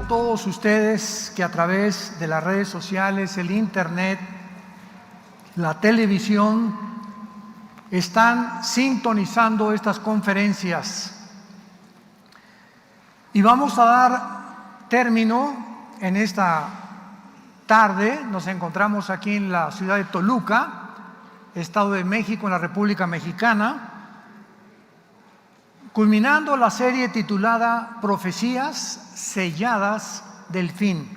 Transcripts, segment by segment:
todos ustedes que a través de las redes sociales, el internet, la televisión, están sintonizando estas conferencias. Y vamos a dar término en esta tarde. Nos encontramos aquí en la ciudad de Toluca, Estado de México, en la República Mexicana, culminando la serie titulada Profecías selladas del fin.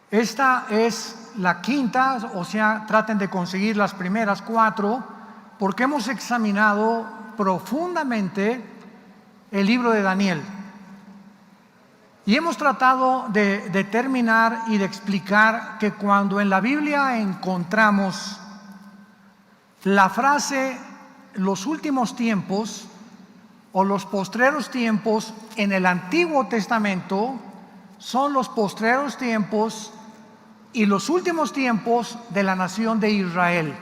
Esta es la quinta, o sea, traten de conseguir las primeras 4, porque hemos examinado profundamente el libro de Daniel. Y hemos tratado de determinar y de explicar que cuando en la Biblia encontramos la frase los últimos tiempos o los postreros tiempos en el Antiguo Testamento, son los postreros tiempos y los últimos tiempos de la nación de Israel.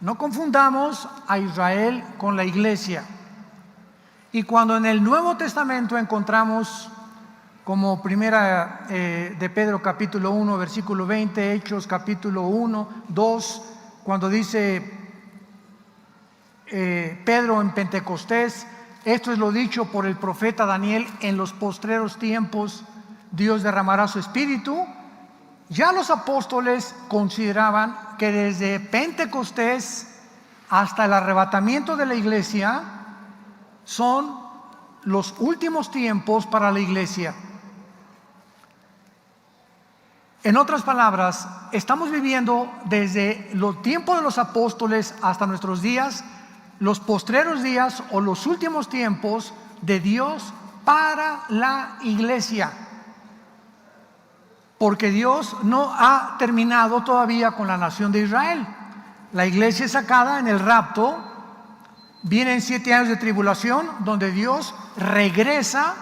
No confundamos a Israel con la iglesia. Y cuando en el Nuevo Testamento encontramos, como primera de Pedro capítulo 1 versículo 20, Hechos capítulo 1, 2, cuando dice Pedro en Pentecostés, esto es lo dicho por el profeta Daniel: en los postreros tiempos Dios derramará su espíritu. Ya los apóstoles consideraban que desde Pentecostés hasta el arrebatamiento de la iglesia son los últimos tiempos para la iglesia. En otras palabras, estamos viviendo desde los tiempos de los apóstoles hasta nuestros días, los postreros días o los últimos tiempos de Dios para la iglesia. Porque Dios no ha terminado todavía con la nación de Israel. La iglesia es sacada en el rapto. Vienen 7 años de tribulación donde Dios regresa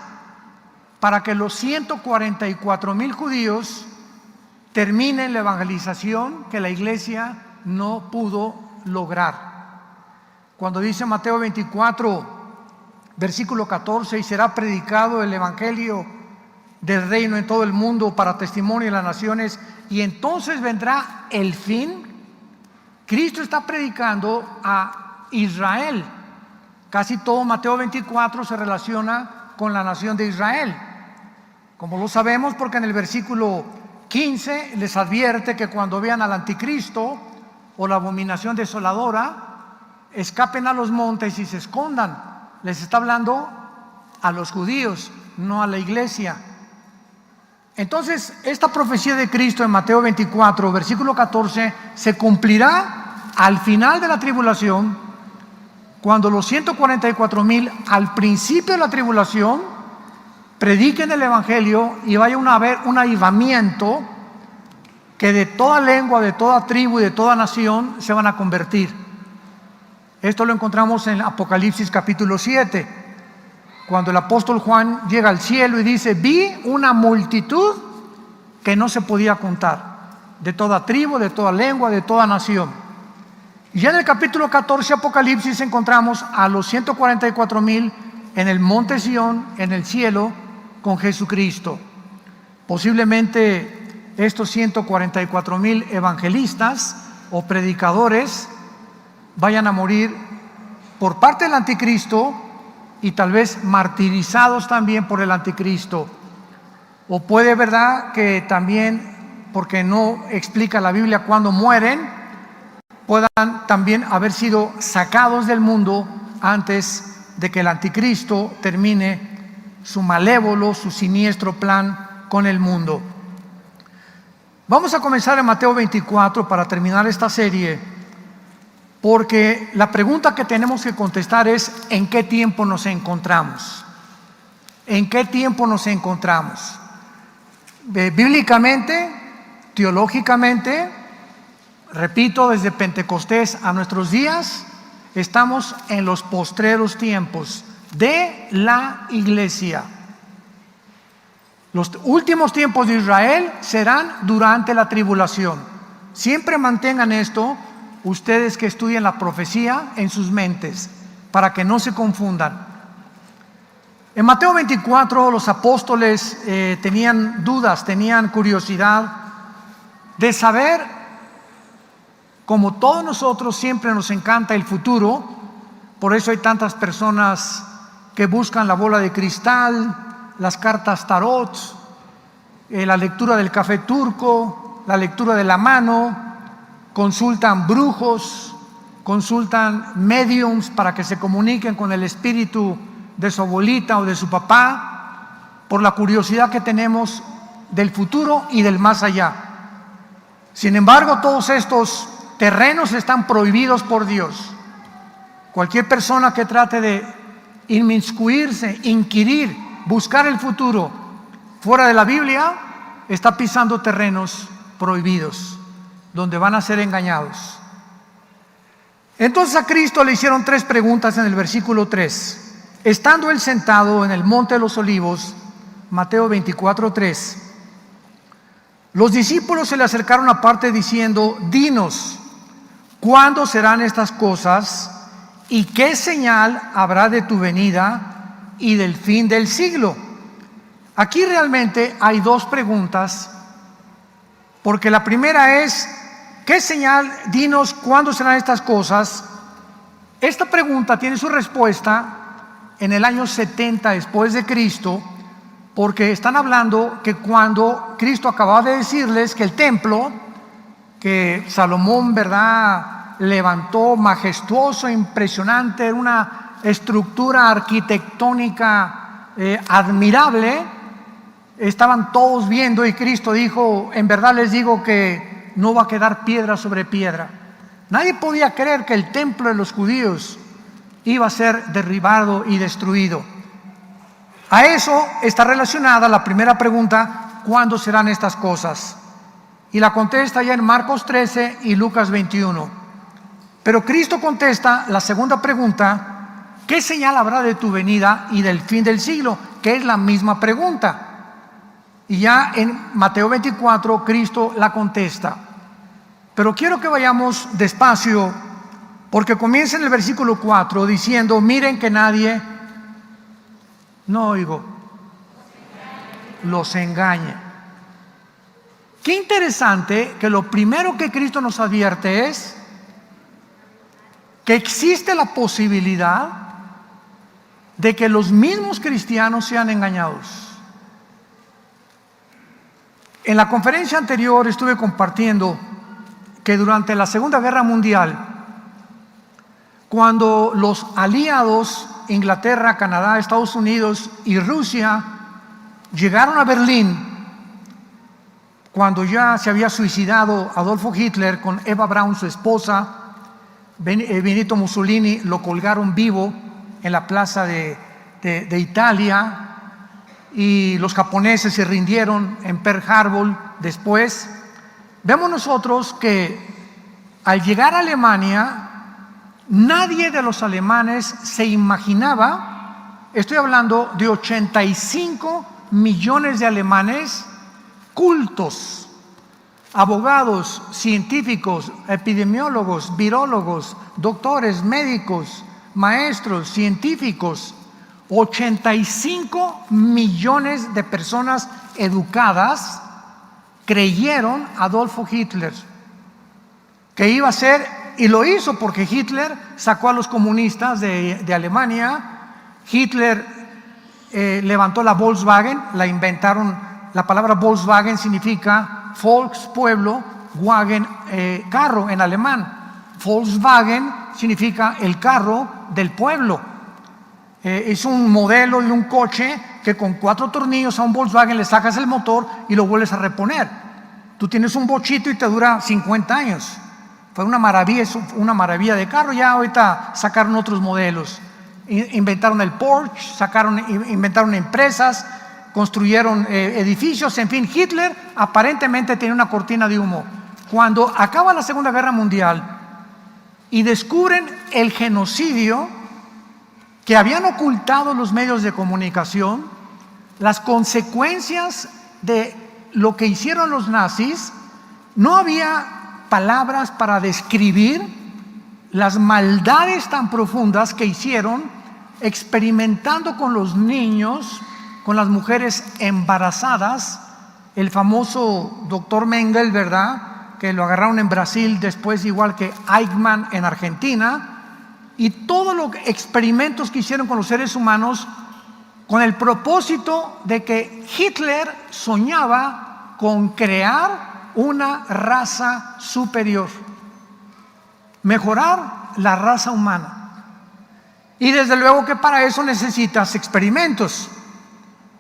para que los 144,000 judíos terminen la evangelización que la iglesia no pudo lograr. Cuando dice Mateo 24, versículo 14, y será predicado el evangelio del reino en todo el mundo para testimonio de las naciones, y entonces vendrá el fin. Cristo está predicando a Israel. Casi todo Mateo 24 se relaciona con la nación de Israel. Como lo sabemos, porque en el versículo 15 les advierte que cuando vean al anticristo o la abominación desoladora, escapen a los montes y se escondan. Les está hablando a los judíos, no a la iglesia. Entonces, esta profecía de Cristo en Mateo 24, versículo 14, se cumplirá al final de la tribulación, cuando los 144,000 al principio de la tribulación prediquen el evangelio y vaya a haber un avivamiento, que de toda lengua, de toda tribu y de toda nación se van a convertir. Esto lo encontramos en Apocalipsis capítulo 7, cuando el apóstol Juan llega al cielo y dice: vi una multitud que no se podía contar, de toda tribu, de toda lengua, de toda nación. Y ya en el capítulo 14 Apocalipsis encontramos a los 144,000 en el monte Sión, en el cielo, con Jesucristo. Posiblemente estos 144,000 evangelistas o predicadores vayan a morir por parte del anticristo y tal vez martirizados también por el anticristo. O puede, verdad, que también, porque no explica la Biblia cuándo mueren, puedan también haber sido sacados del mundo antes de que el anticristo termine su malévolo, su siniestro plan con el mundo. Vamos a comenzar en Mateo 24 para terminar esta serie, porque la pregunta que tenemos que contestar es: ¿en qué tiempo nos encontramos? ¿En qué tiempo nos encontramos? Bíblicamente, teológicamente, repito, desde Pentecostés a nuestros días, estamos en los postreros tiempos de la iglesia. Los últimos tiempos de Israel serán durante la tribulación. Siempre mantengan esto, ustedes que estudian la profecía, en sus mentes, para que no se confundan. En Mateo 24 los apóstoles tenían dudas, tenían curiosidad de saber, como todos nosotros siempre nos encanta el futuro, por eso hay tantas personas que buscan la bola de cristal, las cartas tarot, la lectura del café turco, la lectura de la mano, consultan brujos, consultan mediums para que se comuniquen con el espíritu de su abuelita o de su papá, por la curiosidad que tenemos del futuro y del más allá. Sin embargo, todos estos terrenos están prohibidos por Dios. Cualquier persona que trate de inmiscuirse, inquirir, buscar el futuro fuera de la Biblia, está pisando terrenos prohibidos, donde van a ser engañados. Entonces a Cristo le hicieron 3 preguntas en el versículo 3. Estando él sentado en el monte de los olivos, Mateo 24:3, los discípulos se le acercaron aparte diciendo: dinos, ¿cuándo serán estas cosas? ¿Y qué señal habrá de tu venida y del fin del siglo? Aquí realmente hay 2 preguntas, porque la primera es: ¿qué señal? Dinos, ¿cuándo serán estas cosas? Esta pregunta tiene su respuesta en el año 70 después de Cristo, porque están hablando que cuando Cristo acababa de decirles que el templo que Salomón, ¿verdad?, levantó, majestuoso, impresionante, una estructura arquitectónica admirable, estaban todos viendo, y Cristo dijo: en verdad les digo que no va a quedar piedra sobre piedra. Nadie podía creer que el templo de los judíos iba a ser derribado y destruido. A eso está relacionada la primera pregunta: ¿cuándo serán estas cosas? Y la contesta ya en Marcos 13 y Lucas 21. Pero Cristo contesta la segunda pregunta: ¿qué señal habrá de tu venida y del fin del siglo? Que es la misma pregunta. Y ya en Mateo 24 Cristo la contesta. Pero quiero que vayamos despacio, porque comienza en el versículo 4 diciendo: miren que nadie, no oigo, los engañe. Qué interesante que lo primero que Cristo nos advierte es que existe la posibilidad de que los mismos cristianos sean engañados. En la conferencia anterior estuve compartiendo que durante la Segunda Guerra Mundial, cuando los aliados, Inglaterra, Canadá, Estados Unidos y Rusia, llegaron a Berlín, cuando ya se había suicidado Adolfo Hitler con Eva Braun, su esposa, Benito Mussolini lo colgaron vivo en la plaza de Italia, y los japoneses se rindieron en Pearl Harbor después. Vemos nosotros que al llegar a Alemania, nadie de los alemanes se imaginaba, estoy hablando de 85 millones de alemanes cultos, abogados, científicos, epidemiólogos, virólogos, doctores, médicos, maestros, científicos, 85 millones de personas educadas creyeron a Adolfo Hitler que iba a ser, y lo hizo porque Hitler sacó a los comunistas de Alemania. Hitler levantó la Volkswagen, la inventaron. La palabra Volkswagen significa Volks, pueblo, Wagen, carro en alemán. Volkswagen significa el carro del pueblo. Es un modelo de un coche que con 4 tornillos a un Volkswagen le sacas el motor y lo vuelves a reponer. Tú tienes un bochito y te dura 50 años. Fue una maravilla, es una maravilla de carro. Ya ahorita sacaron otros modelos. Inventaron el Porsche, inventaron empresas, construyeron edificios. En fin, Hitler aparentemente tenía una cortina de humo. Cuando acaba la Segunda Guerra Mundial y descubren el genocidio que habían ocultado los medios de comunicación, las consecuencias de lo que hicieron los nazis, no había palabras para describir las maldades tan profundas que hicieron experimentando con los niños, con las mujeres embarazadas. El famoso doctor Mengele, ¿verdad?, que lo agarraron en Brasil, después igual que Eichmann en Argentina, y todos los experimentos que hicieron con los seres humanos con el propósito de que Hitler soñaba con crear una raza superior, mejorar la raza humana. Y desde luego que para eso necesitas experimentos.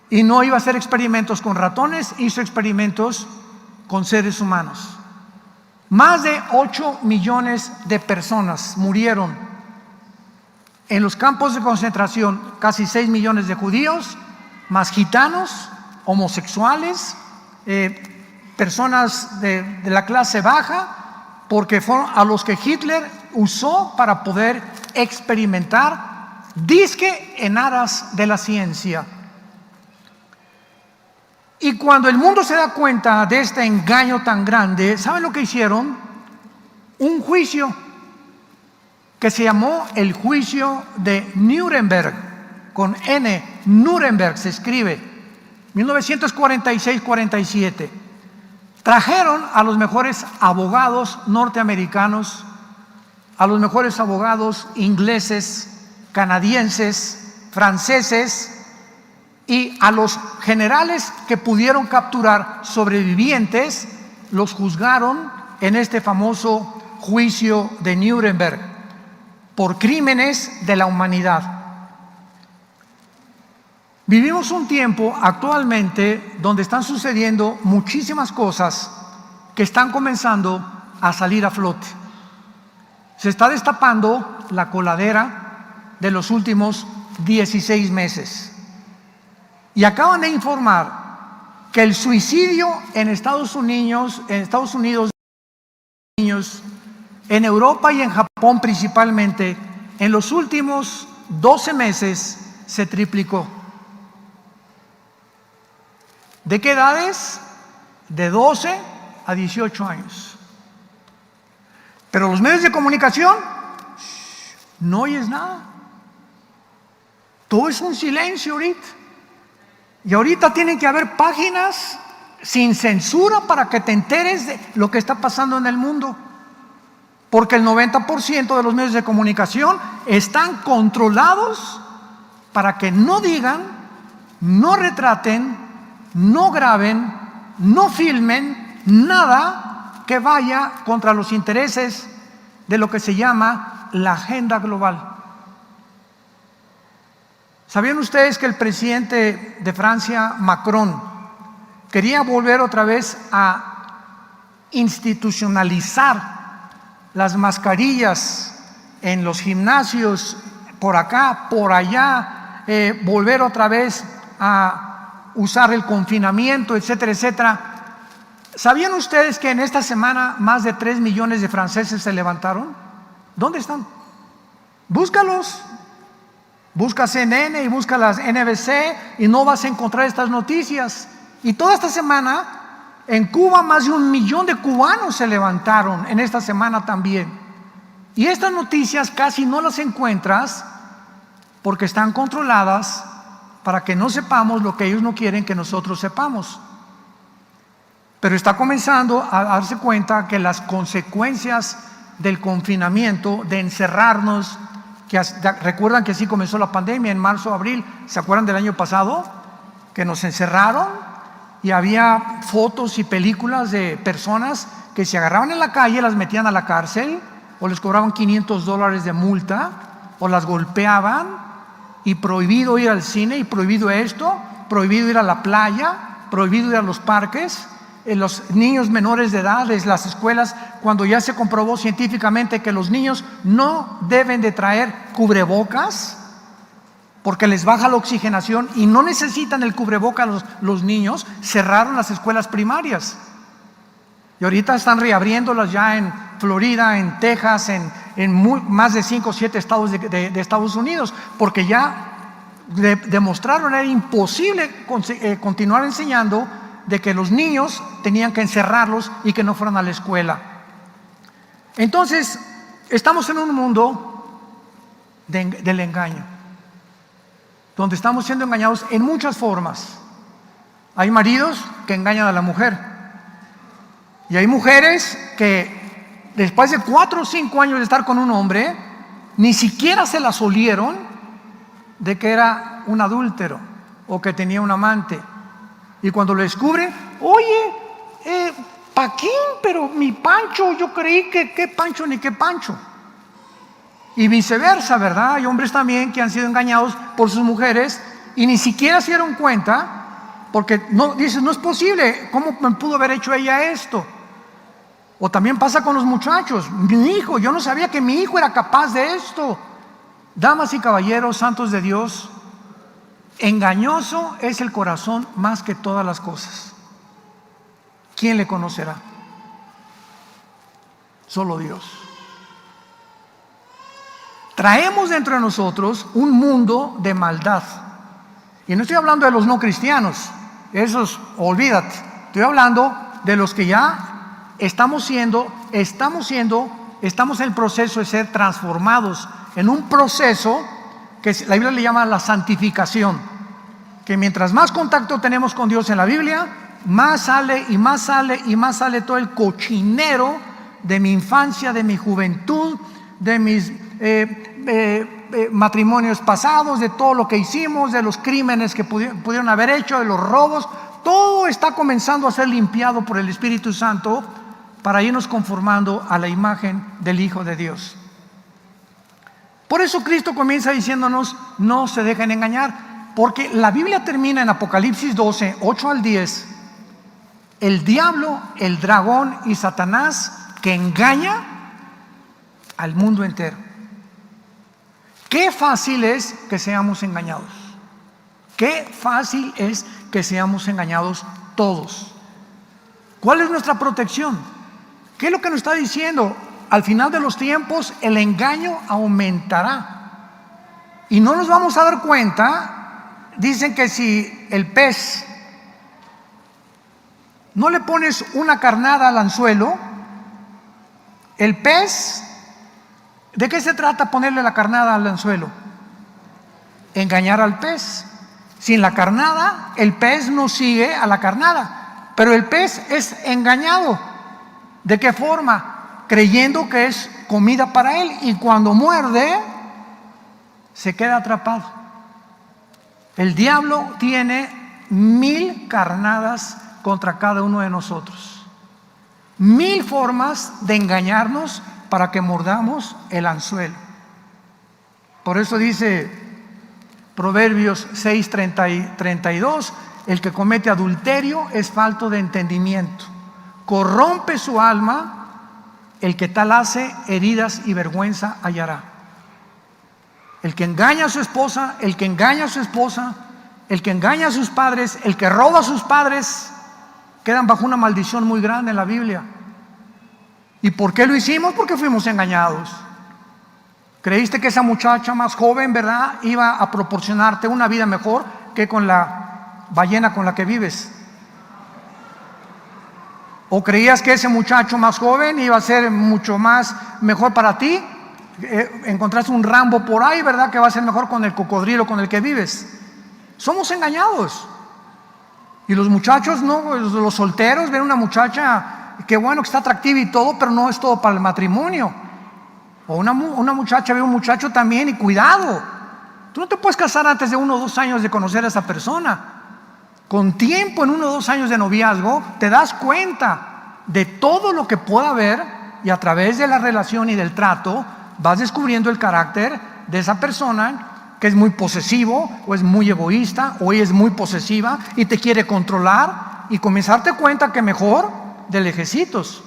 Y no iba a hacer experimentos con ratones, hizo experimentos con seres humanos. Más de 8 millones de personas murieron en los campos de concentración, casi 6 millones de judíos, más gitanos, homosexuales, personas de la clase baja, porque fueron a los que Hitler usó para poder experimentar, dizque en aras de la ciencia. Y cuando el mundo se da cuenta de este engaño tan grande, ¿saben lo que hicieron? Un juicio que se llamó el juicio de Nuremberg, con N, Nuremberg se escribe, 1946-47. Trajeron a los mejores abogados norteamericanos, a los mejores abogados ingleses, canadienses, franceses, y a los generales que pudieron capturar sobrevivientes, los juzgaron en este famoso juicio de Nuremberg por crímenes de la humanidad. Vivimos un tiempo actualmente donde están sucediendo muchísimas cosas que están comenzando a salir a flote. Se está destapando la coladera de los últimos 16 meses. Y acaban de informar que el suicidio en Estados Unidos, en Europa y en Japón principalmente, en los últimos 12 meses se triplicó. ¿De qué edades? De 12 a 18 años. Pero los medios de comunicación, no oyes nada. Todo es un silencio ahorita. Y ahorita tienen que haber páginas sin censura para que te enteres de lo que está pasando en el mundo. Porque el 90% de los medios de comunicación están controlados para que no digan, no retraten, no graben, no filmen nada que vaya contra los intereses de lo que se llama la agenda global. ¿Sabían ustedes que el presidente de Francia, Macron, quería volver otra vez a institucionalizar las mascarillas en los gimnasios, por acá, por allá, volver otra vez a usar el confinamiento, etcétera, etcétera? ¿Sabían ustedes que en esta semana más de 3 millones de franceses se levantaron? ¿Dónde están? Búscalos. Busca CNN y busca las NBC y no vas a encontrar estas noticias. Y toda esta semana en Cuba más de 1 millón de cubanos se levantaron en esta semana también. Y estas noticias casi no las encuentras porque están controladas para que no sepamos lo que ellos no quieren que nosotros sepamos. Pero está comenzando a darse cuenta que las consecuencias del confinamiento, de encerrarnos, que recuerdan que así comenzó la pandemia en marzo, abril, ¿se acuerdan del año pasado? Que nos encerraron y había fotos y películas de personas que se agarraban en la calle, las metían a la cárcel o les cobraban $500 de multa o las golpeaban, y prohibido ir al cine, y prohibido esto, prohibido ir a la playa, prohibido ir a los parques. Los niños menores de edad, en las escuelas, cuando ya se comprobó científicamente que los niños no deben de traer cubrebocas porque les baja la oxigenación y no necesitan el cubrebocas los niños, cerraron las escuelas primarias. Y ahorita están reabriéndolas ya en Florida, en Texas, en más de 5 o 7 estados de Estados Unidos, porque ya demostraron que era imposible continuar enseñando, de que los niños tenían que encerrarlos y que no fueran a la escuela. Entonces, estamos en un mundo del engaño. donde estamos siendo engañados en muchas formas. Hay maridos que engañan a la mujer, y hay mujeres que después de 4 o 5 años de estar con un hombre, ni siquiera se las olieron de que era un adúltero o que tenía un amante. Y cuando lo descubren, oye, Paquín, pero mi Pancho, yo creí que qué Pancho ni qué Pancho. Y viceversa, ¿verdad? Hay hombres también que han sido engañados por sus mujeres y ni siquiera se dieron cuenta, porque no, dices, no es posible, ¿cómo me pudo haber hecho ella esto? O también pasa con los muchachos. Mi hijo, yo no sabía que mi hijo era capaz de esto. Damas y caballeros, santos de Dios, engañoso es el corazón más que todas las cosas. ¿Quién le conocerá? Solo Dios. Traemos dentro de nosotros un mundo de maldad. Y no estoy hablando de los no cristianos, esos olvídate. Estoy hablando de los que ya estamos en el proceso de ser transformados en un proceso que la Biblia le llama la santificación, que mientras más contacto tenemos con Dios en la Biblia, más sale y más sale y más sale todo el cochinero de mi infancia, de mi juventud, de mis matrimonios pasados, de todo lo que hicimos, de los crímenes que pudieron haber hecho, de los robos. Todo está comenzando a ser limpiado por el Espíritu Santo para irnos conformando a la imagen del Hijo de Dios. Por eso Cristo comienza diciéndonos, no se dejen engañar, porque la Biblia termina en Apocalipsis 12, 8 al 10, el diablo, el dragón y Satanás que engaña al mundo entero. Qué fácil es que seamos engañados. Qué fácil es que seamos engañados todos. ¿Cuál es nuestra protección? ¿Qué es lo que nos está diciendo? Al final de los tiempos el engaño aumentará y no nos vamos a dar cuenta. Dicen que si el pez no le pones una carnada al anzuelo, el pez, ¿de qué se trata ponerle la carnada al anzuelo? Engañar al pez. Sin la carnada, el pez no sigue a la carnada, pero el pez es engañado. ¿De qué forma? Creyendo que es comida para él, y cuando muerde se queda atrapado. El diablo tiene 1000 carnadas contra cada uno de nosotros, 1000 formas de engañarnos para que mordamos el anzuelo. Por eso dice Proverbios 6, 32, el que comete adulterio es falto de entendimiento, corrompe su alma. El que tal hace, heridas y vergüenza hallará. El que engaña a su esposa, el que engaña a su esposa, el que engaña a sus padres, el que roba a sus padres, quedan bajo una maldición muy grande en la Biblia. ¿Y por qué lo hicimos? Porque fuimos engañados. Creíste que esa muchacha más joven, ¿verdad?, iba a proporcionarte una vida mejor que con la ballena con la que vives. ¿O creías que ese muchacho más joven iba a ser mucho más mejor para ti? Encontraste un Rambo por ahí, ¿verdad?, que va a ser mejor con el cocodrilo con el que vives. Somos engañados. Y los muchachos, no, los solteros ven una muchacha, qué bueno que está atractiva y todo, pero no es todo para el matrimonio. O una muchacha ve a un muchacho también, y cuidado, tú no te puedes casar antes de 1 o 2 años de conocer a esa persona. Con tiempo, en 1 o 2 años de noviazgo, te das cuenta de todo lo que pueda haber, y a través de la relación y del trato vas descubriendo el carácter de esa persona, que es muy posesivo, o es muy egoísta, o ella es muy posesiva y te quiere controlar, y comenzarte cuenta que mejor de lejecitos,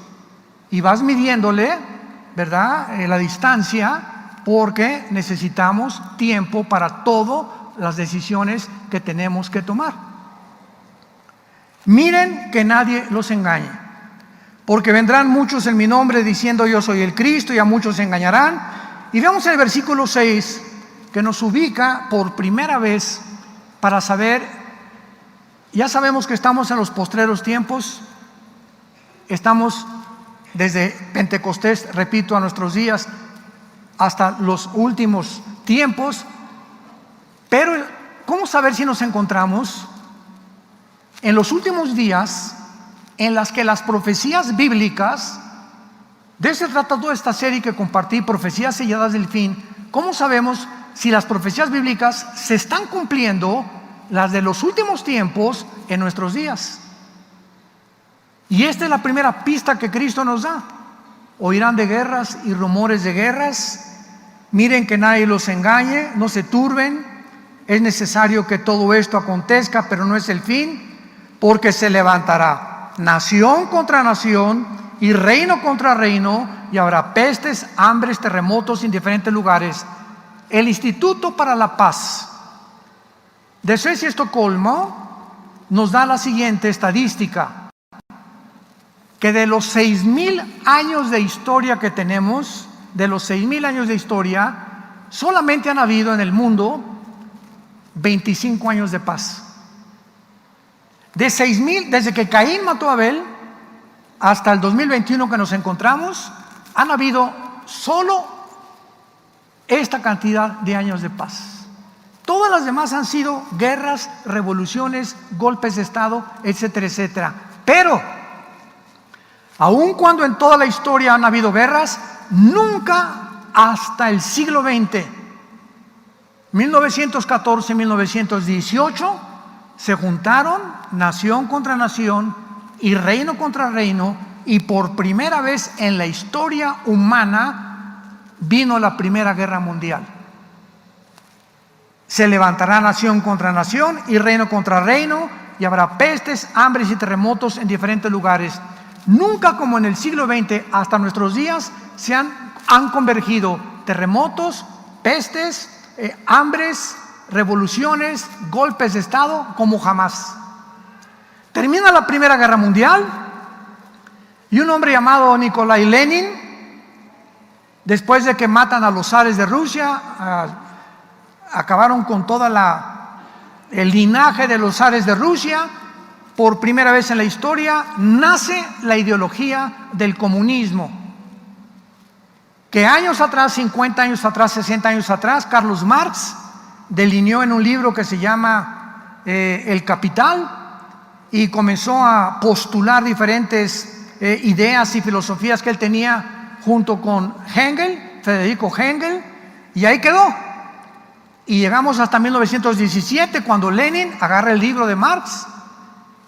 y vas midiéndole, ¿verdad?, la distancia, porque necesitamos tiempo para todas las decisiones que tenemos que tomar. Miren que nadie los engañe, porque vendrán muchos en mi nombre diciendo yo soy el Cristo, y a muchos se engañarán. Y veamos el versículo 6, que nos ubica por primera vez para saber, ya sabemos que estamos en los postreros tiempos, estamos desde Pentecostés, repito, a nuestros días, hasta los últimos tiempos, pero ¿cómo saber si nos encontramos en los últimos días en las que las profecías bíblicas, de eso se trata toda esta serie que compartí, Profecías Selladas del Fin? ¿Cómo sabemos si las profecías bíblicas se están cumpliendo, las de los últimos tiempos, en nuestros días? Y esta es la primera pista que Cristo nos da. Oirán de guerras y rumores de guerras. Miren que nadie los engañe, no se turben. Es necesario que todo esto acontezca, pero no es el fin, porque se levantará nación contra nación y reino contra reino, y habrá pestes, hambres, terremotos en diferentes lugares. El Instituto para la Paz de Suecia y Estocolmo nos da la siguiente estadística: que de los 6,000 años de historia que tenemos, de los 6,000 años de historia, solamente han habido en el mundo 25 años de paz. De 6,000, desde que Caín mató a Abel hasta el 2021 que nos encontramos, han habido solo esta cantidad de años de paz. Todas las demás han sido guerras, revoluciones, golpes de Estado, etcétera, etcétera. Pero aun cuando en toda la historia han habido guerras, nunca hasta el siglo XX, 1914-1918, se juntaron nación contra nación y reino contra reino, y por primera vez en la historia humana vino la Primera Guerra Mundial. Se levantará nación contra nación y reino contra reino, y habrá pestes, hambres y terremotos en diferentes lugares. Nunca como en el siglo XX hasta nuestros días se han convergido terremotos, pestes, hambres, revoluciones, golpes de Estado como jamás. Termina la Primera Guerra Mundial y un hombre llamado Nikolai Lenin, después de que matan a los zares de Rusia, acabaron con el linaje de los zares de Rusia. Por primera vez en la historia nace la ideología del comunismo, que años atrás, 50 años atrás, 60 años atrás, Carlos Marx delineó en un libro que se llama El Capital, y comenzó a postular diferentes ideas y filosofías que él tenía junto con Federico Engel, y ahí quedó. Y llegamos hasta 1917, cuando Lenin agarra el libro de Marx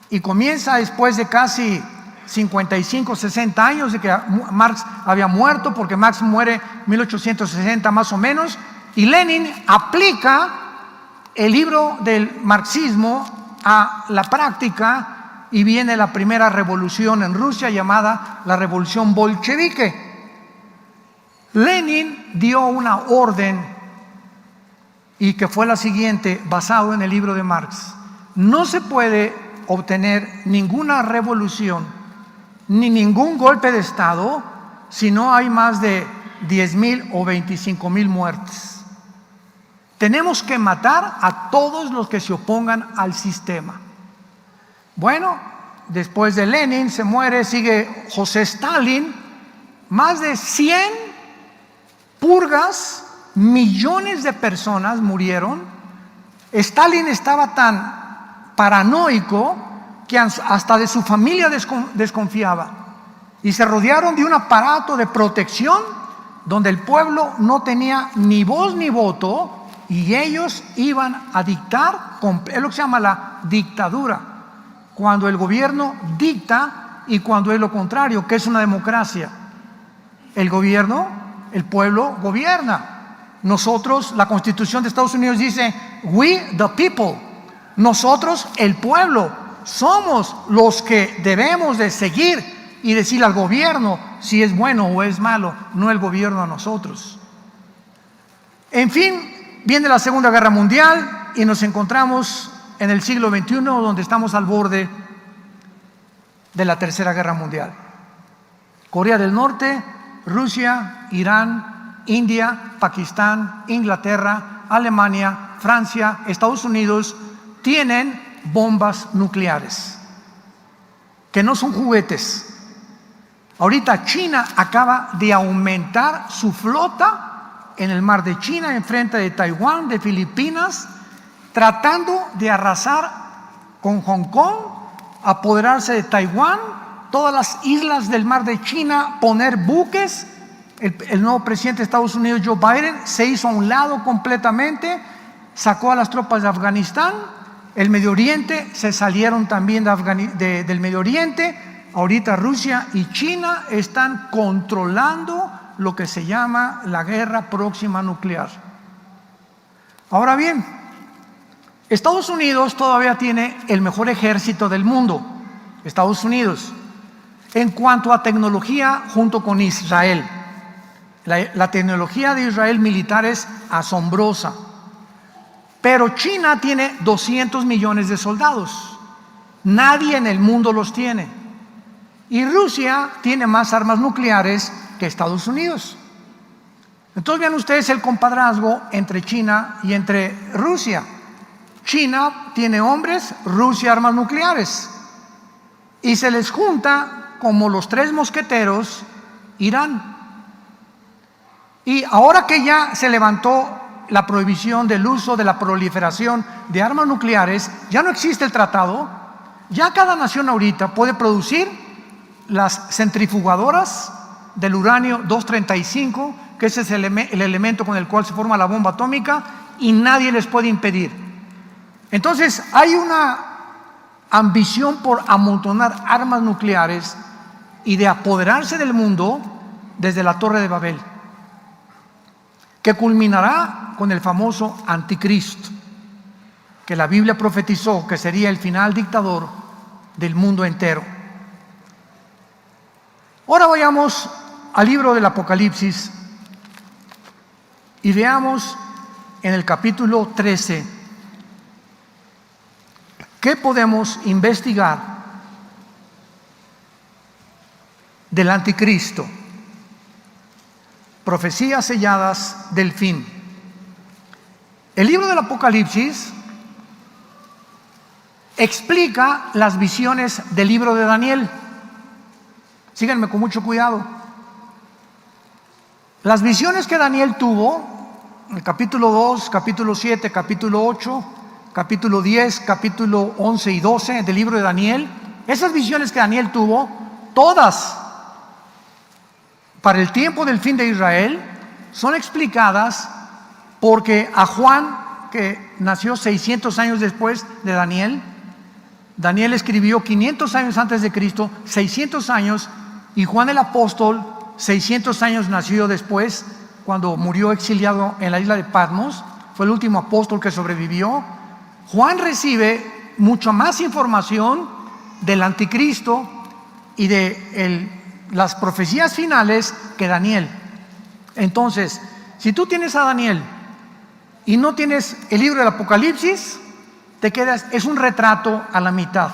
y comienza, después de casi 55, 60 años de que Marx había muerto, porque Marx muere en 1860 más o menos, y Lenin aplica el libro del marxismo a la práctica, y viene la primera revolución en Rusia llamada la revolución bolchevique. Lenin dio una orden, y que fue la siguiente, basado en el libro de Marx: no se puede obtener ninguna revolución ni ningún golpe de Estado si no hay más de 10,000 o 25,000 muertes. Tenemos que matar a todos los que se opongan al sistema. Bueno, después de Lenin se muere, sigue José Stalin, más de 100 purgas, millones de personas murieron. Stalin estaba tan paranoico que hasta de su familia desconfiaba, y se rodearon de un aparato de protección donde el pueblo no tenía ni voz ni voto, y ellos iban a dictar. Es lo que se llama la dictadura, cuando el gobierno dicta y cuando es lo contrario, que es una democracia. El pueblo gobierna. Nosotros, la Constitución de Estados Unidos dice we the people, nosotros el pueblo somos los que debemos de seguir y decir al gobierno si es bueno o es malo, no el gobierno a nosotros. En fin, viene la Segunda Guerra Mundial y nos encontramos en el siglo XXI, donde estamos al borde de la Tercera Guerra Mundial. Corea del Norte, Rusia, Irán, India, Pakistán, Inglaterra, Alemania, Francia, Estados Unidos tienen bombas nucleares, que no son juguetes. Ahorita China acaba de aumentar su flota en el mar de China, enfrente de Taiwán, de Filipinas, tratando de arrasar con Hong Kong, apoderarse de Taiwán, todas las islas del mar de China, poner buques. El nuevo presidente de Estados Unidos, Joe Biden, se hizo a un lado completamente, sacó a las tropas de Afganistán. El Medio Oriente, se salieron también del Medio Oriente. Ahorita Rusia y China están controlando lo que se llama la guerra próxima nuclear. Ahora bien, Estados Unidos todavía tiene el mejor ejército del mundo, Estados Unidos, en cuanto a tecnología, junto con Israel. La tecnología de Israel militar es asombrosa. Pero China tiene 200 millones de soldados. Nadie en el mundo los tiene. Y Rusia tiene más armas nucleares que Estados Unidos. Entonces vean ustedes el compadrazgo entre China y entre Rusia. China tiene hombres, Rusia armas nucleares. Y se les junta como los tres mosqueteros Irán. Y ahora que ya se levantó la prohibición del uso, de la proliferación de armas nucleares, ya no existe el tratado. Ya cada nación ahorita puede producir las centrifugadoras del uranio 235, que ese es el elemento con el cual se forma la bomba atómica, y nadie les puede impedir. Entonces hay una ambición por amontonar armas nucleares y de apoderarse del mundo desde la Torre de Babel, que culminará con el famoso anticristo, que la Biblia profetizó que sería el final dictador del mundo entero. Ahora vayamos al libro del Apocalipsis y veamos en el capítulo 13 qué podemos investigar del anticristo. Profecías selladas del fin. El libro del Apocalipsis explica las visiones del libro de Daniel. Síganme con mucho cuidado. Las visiones que Daniel tuvo, en el capítulo 2, capítulo 7, capítulo 8, capítulo 10, capítulo 11 y 12 del libro de Daniel, esas visiones que Daniel tuvo, todas para el tiempo del fin de Israel, son explicadas porque a Juan, que nació 600 años después de Daniel, Daniel escribió 500 años antes de Cristo, 600 años, y Juan el apóstol 600 años nació después, cuando murió exiliado en la isla de Patmos. Fue el último apóstol que sobrevivió. Juan recibe mucha más información del anticristo y de las profecías finales que Daniel. Entonces, si tú tienes a Daniel y no tienes el libro del Apocalipsis, te quedas, es un retrato a la mitad.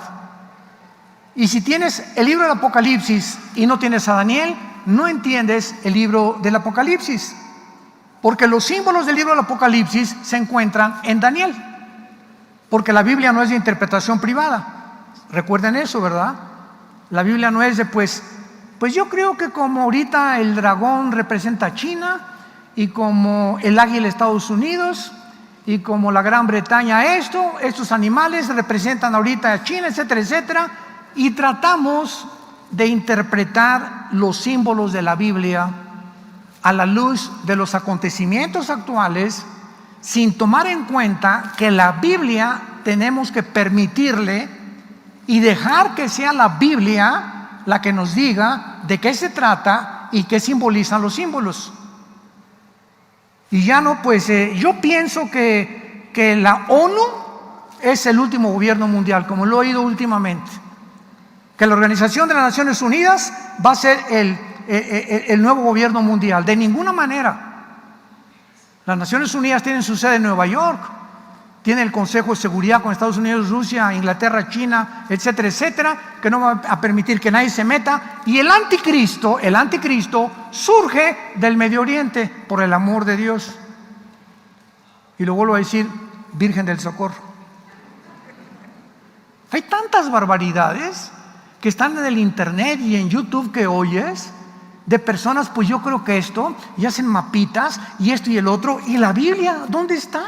Y si tienes el libro del Apocalipsis y no tienes a Daniel, no entiendes el libro del Apocalipsis, porque los símbolos del libro del Apocalipsis se encuentran en Daniel, porque la Biblia no es de interpretación privada. Recuerden eso, ¿verdad? La Biblia no es de pues yo creo que como ahorita el dragón representa a China, y como el águila Estados Unidos, y como la Gran Bretaña estos animales representan ahorita a China, etcétera, etcétera, y tratamos de interpretar los símbolos de la Biblia a la luz de los acontecimientos actuales, sin tomar en cuenta que la Biblia tenemos que permitirle y dejar que sea la Biblia la que nos diga de qué se trata y qué simbolizan los símbolos. Y ya no, pues yo pienso que la ONU es el último gobierno mundial, como lo he oído últimamente, que la Organización de las Naciones Unidas va a ser el nuevo gobierno mundial. De ninguna manera. Las Naciones Unidas tienen su sede en Nueva York, tiene el Consejo de Seguridad con Estados Unidos, Rusia, Inglaterra, China, etcétera, etcétera, que no va a permitir que nadie se meta. Y el anticristo surge del Medio Oriente, por el amor de Dios. Y lo vuelvo a decir, Virgen del Socorro. Hay tantas barbaridades que están en el internet y en YouTube que oyes, de personas, pues yo creo que esto, y hacen mapitas, y esto y el otro, y la Biblia, ¿dónde está?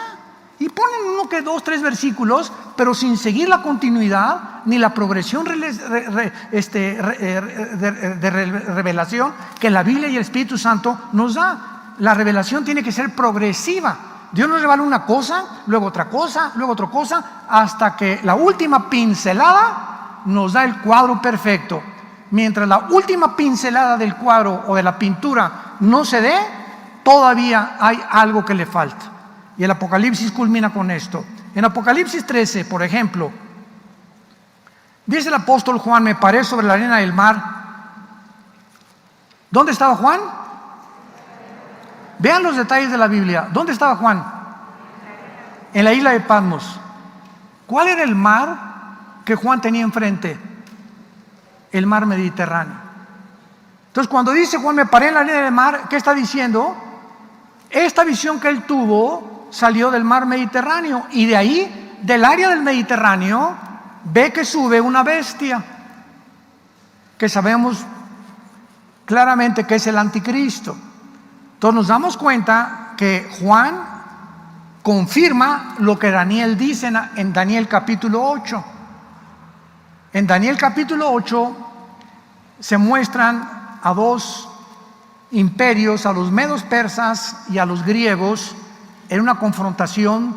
Y ponen uno que 2, 3 versículos, pero sin seguir la continuidad ni la progresión de revelación que la Biblia y el Espíritu Santo nos da. La revelación tiene que ser progresiva. Dios nos revela una cosa, luego otra cosa, luego otra cosa, hasta que la última pincelada nos da el cuadro perfecto. Mientras la última pincelada del cuadro o de la pintura no se dé, todavía hay algo que le falta. Y el Apocalipsis culmina con esto. En Apocalipsis 13, por ejemplo, dice el apóstol Juan: me paré sobre la arena del mar. ¿Dónde estaba Juan? Vean los detalles de la Biblia. ¿Dónde estaba Juan? En la isla de Patmos. ¿Cuál era el mar que Juan tenía enfrente? El mar Mediterráneo. Entonces, cuando dice Juan: me paré en la arena del mar, ¿qué está diciendo? Esta visión que él tuvo salió del mar Mediterráneo, y de ahí, del área del Mediterráneo, ve que sube una bestia que sabemos claramente que es el anticristo. Entonces nos damos cuenta que Juan confirma lo que Daniel dice en Daniel capítulo 8. En Daniel capítulo 8 se muestran a dos imperios, a los medos persas y a los griegos, en una confrontación,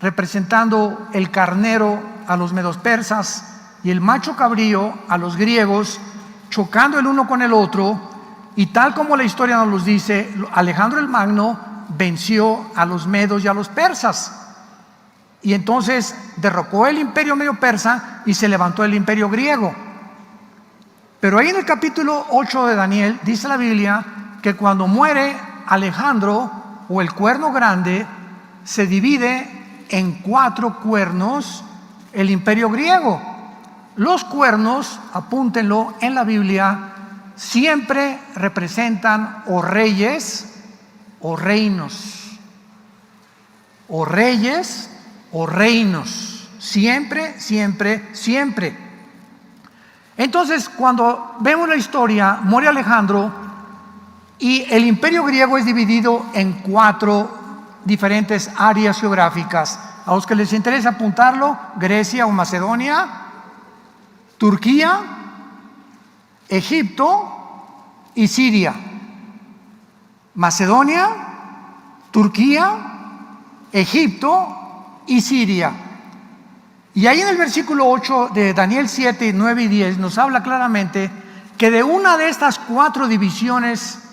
representando el carnero a los medos persas y el macho cabrío a los griegos, chocando el uno con el otro. Y tal como la historia nos los dice, Alejandro el Magno venció a los medos y a los persas, y entonces derrocó el imperio medio persa y se levantó el imperio griego. Pero ahí en el capítulo 8 de Daniel dice la Biblia que cuando muere Alejandro, o el cuerno grande, se divide en 4 cuernos el imperio griego. Los cuernos, apúntenlo en la Biblia, siempre representan o reyes o reinos, o reyes o reinos, siempre, siempre, siempre. Entonces, cuando vemos la historia, muere Alejandro y el imperio griego es dividido en 4 diferentes áreas geográficas. A los que les interesa apuntarlo: Grecia o Macedonia, Turquía, Egipto y Siria. Macedonia, Turquía, Egipto y Siria. Y ahí en el versículo 8 de Daniel 7, 9 y 10 nos habla claramente que de una de estas 4 divisiones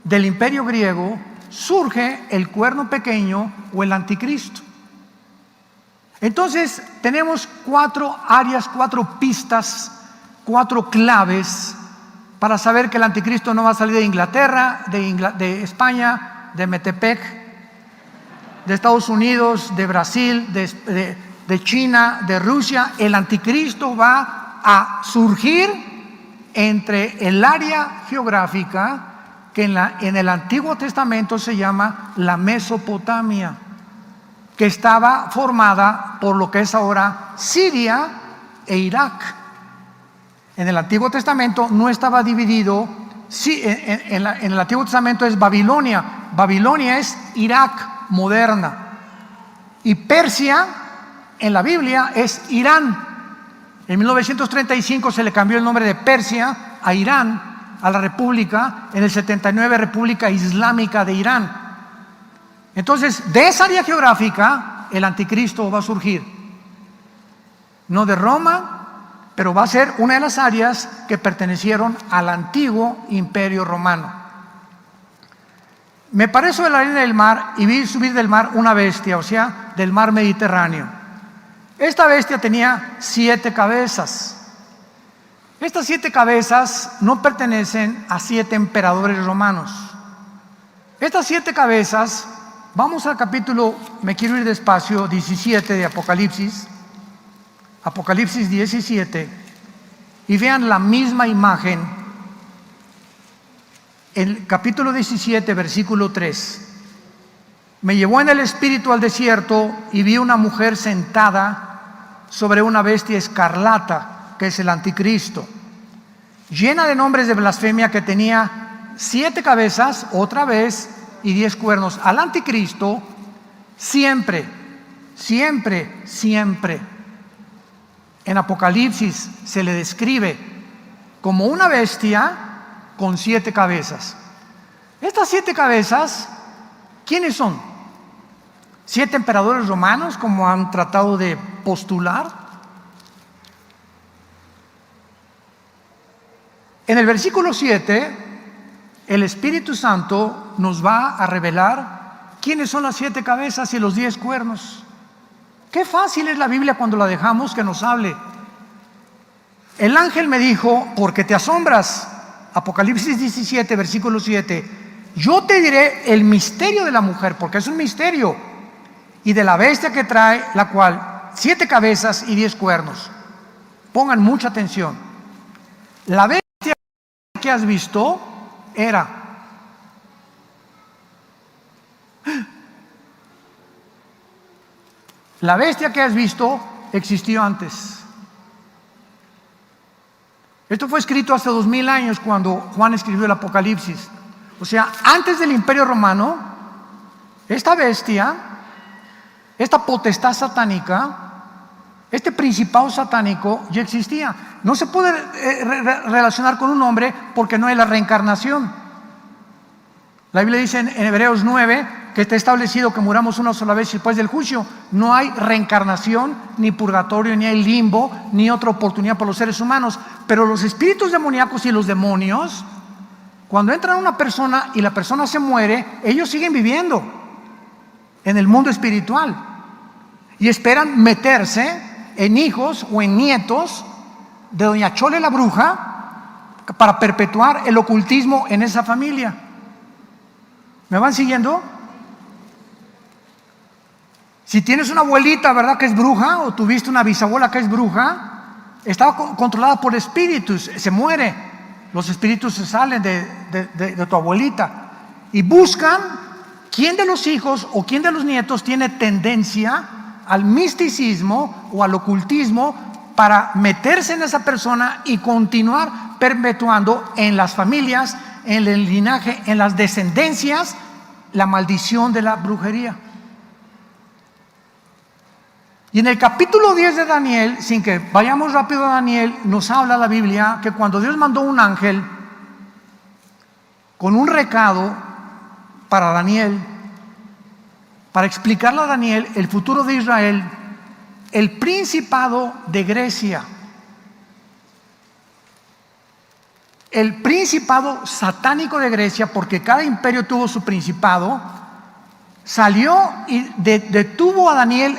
del imperio griego surge el cuerno pequeño o el anticristo. Entonces tenemos 4 áreas, 4 pistas, 4 claves para saber que el anticristo no va a salir de Inglaterra, de España, de Metepec, de Estados Unidos, de Brasil, de China, de Rusia. El anticristo va a surgir entre el área geográfica que en el Antiguo Testamento se llama la Mesopotamia, que estaba formada por lo que es ahora Siria e Irak. En el Antiguo Testamento no estaba dividido. En el Antiguo Testamento es Babilonia. Babilonia es Irak moderna. Y Persia en la Biblia es Irán. En 1935 se le cambió el nombre de Persia a Irán, a la República, en el 79 República Islámica de Irán. Entonces, de esa área geográfica el anticristo va a surgir. No de Roma, pero va a ser una de las áreas que pertenecieron al antiguo imperio romano. Me paré sobre la arena del mar y vi subir del mar una bestia, o sea, del mar Mediterráneo. Esta bestia tenía 7 cabezas. Estas 7 cabezas no pertenecen a 7 emperadores romanos. Estas 7 cabezas, vamos al capítulo, me quiero ir despacio, 17 de Apocalipsis, Apocalipsis 17, y vean la misma imagen. El capítulo 17, versículo 3. Me llevó en el espíritu al desierto y vi una mujer sentada sobre una bestia escarlata, que es el anticristo, llena de nombres de blasfemia, que tenía 7 cabezas, otra vez, y 10 cuernos. Al anticristo Siempre, siempre, siempre. En Apocalipsis se le describe como una bestia con 7 cabezas. Estas 7 cabezas, ¿quiénes son? 7 emperadores romanos, como han tratado de postular. En el versículo 7, el Espíritu Santo nos va a revelar quiénes son las 7 cabezas y los 10 cuernos. Qué fácil es la Biblia cuando la dejamos que nos hable. El ángel me dijo: ¿por qué te asombras? Apocalipsis 17, versículo 7. Yo te diré el misterio de la mujer, porque es un misterio, y de la bestia que trae, la cual 7 cabezas y 10 cuernos. Pongan mucha atención. La bestia que has visto era la bestia que has visto existió antes. Esto fue escrito hace 2000 años cuando Juan escribió el Apocalipsis. O sea, antes del Imperio Romano, esta bestia, esta potestad satánica, este principado satánico ya existía. No se puede relacionar con un hombre porque no hay la reencarnación. La Biblia dice en Hebreos 9 que está establecido que muramos una sola vez y después del juicio. No hay reencarnación, ni purgatorio, ni hay limbo, ni otra oportunidad para los seres humanos. Pero los espíritus demoníacos y los demonios, cuando entran a una persona y la persona se muere, ellos siguen viviendo en el mundo espiritual y esperan meterse en hijos o en nietos de doña Chole la bruja para perpetuar el ocultismo en esa familia. ¿Me van siguiendo? Si tienes una abuelita, ¿verdad?, que es bruja, o tuviste una bisabuela que es bruja, estaba controlada por espíritus, se muere, los espíritus se salen de tu abuelita y buscan quién de los hijos o quién de los nietos tiene tendencia al misticismo o al ocultismo para meterse en esa persona y continuar perpetuando en las familias, en el linaje, en las descendencias, la maldición de la brujería. Y en el capítulo 10 de Daniel, sin que vayamos rápido a Daniel, nos habla la Biblia que cuando Dios mandó un ángel con un recado para Daniel, para explicarle a Daniel el futuro de Israel, el principado de Grecia, el principado satánico de Grecia, porque cada imperio tuvo su principado, salió y detuvo a Daniel,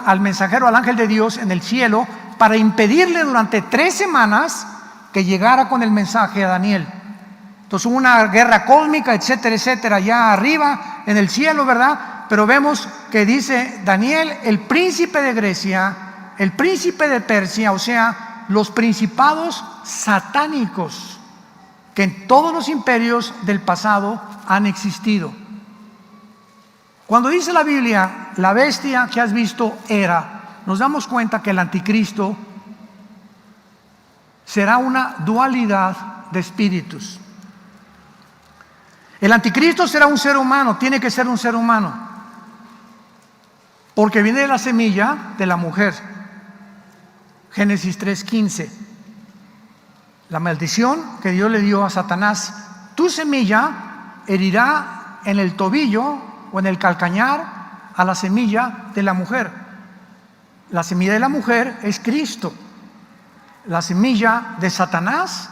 al mensajero, al ángel de Dios en el cielo, para impedirle durante 3 semanas que llegara con el mensaje a Daniel. Entonces hubo una guerra cósmica, etcétera, etcétera, allá arriba en el cielo, ¿verdad? Pero vemos que dice Daniel, el príncipe de Grecia, el príncipe de Persia, o sea, los principados satánicos que en todos los imperios del pasado han existido. Cuando dice la Biblia, la bestia que has visto era, nos damos cuenta que el anticristo será una dualidad de espíritus. El anticristo será un ser humano, tiene que ser un ser humano, porque viene de la semilla de la mujer. Génesis 3:15. La maldición que Dios le dio a Satanás: tu semilla herirá en el tobillo o en el calcañar a la semilla de la mujer. La semilla de la mujer es Cristo. La semilla de Satanás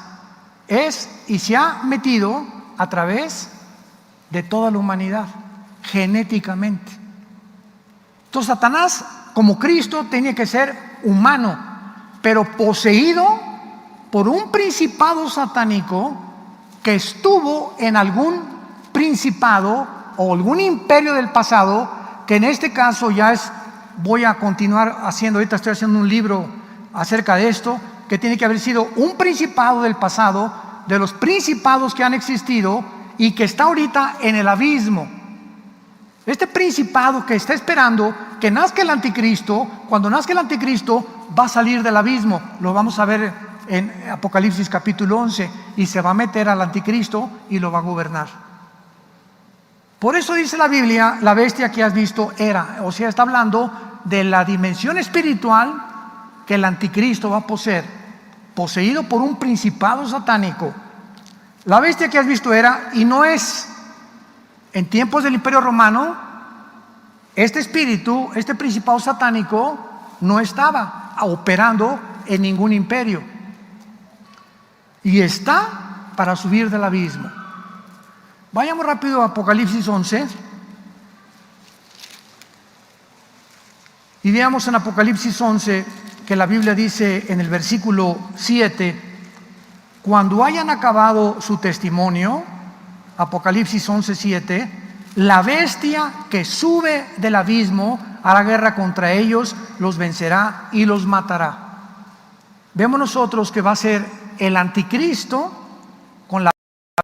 es y se ha metido a través de toda la humanidad, genéticamente. Entonces Satanás, como Cristo, tiene que ser humano, pero poseído por un principado satánico que estuvo en algún principado o algún imperio del pasado, que en este caso ya es, voy a continuar haciendo, ahorita estoy haciendo un libro acerca de esto, que tiene que haber sido un principado del pasado, de los principados que han existido y que está ahorita en el abismo. Este principado que está esperando que nazca el anticristo, cuando nazca el anticristo va a salir del abismo, lo vamos a ver en Apocalipsis capítulo 11, y se va a meter al anticristo y lo va a gobernar. Por eso dice la Biblia, la bestia que has visto era, o sea, está hablando de la dimensión espiritual que el anticristo va a poseer, poseído por un principado satánico. La bestia que has visto era y no es. En tiempos del Imperio Romano, este espíritu, este principado satánico, no estaba operando en ningún imperio. Y está para subir del abismo. Vayamos rápido a Apocalipsis 11. Y veamos en Apocalipsis 11 que la Biblia dice en el versículo 7, cuando hayan acabado su testimonio, Apocalipsis 11:7, la bestia que sube del abismo hará guerra contra ellos, los vencerá y los matará. Vemos nosotros que va a ser el anticristo con la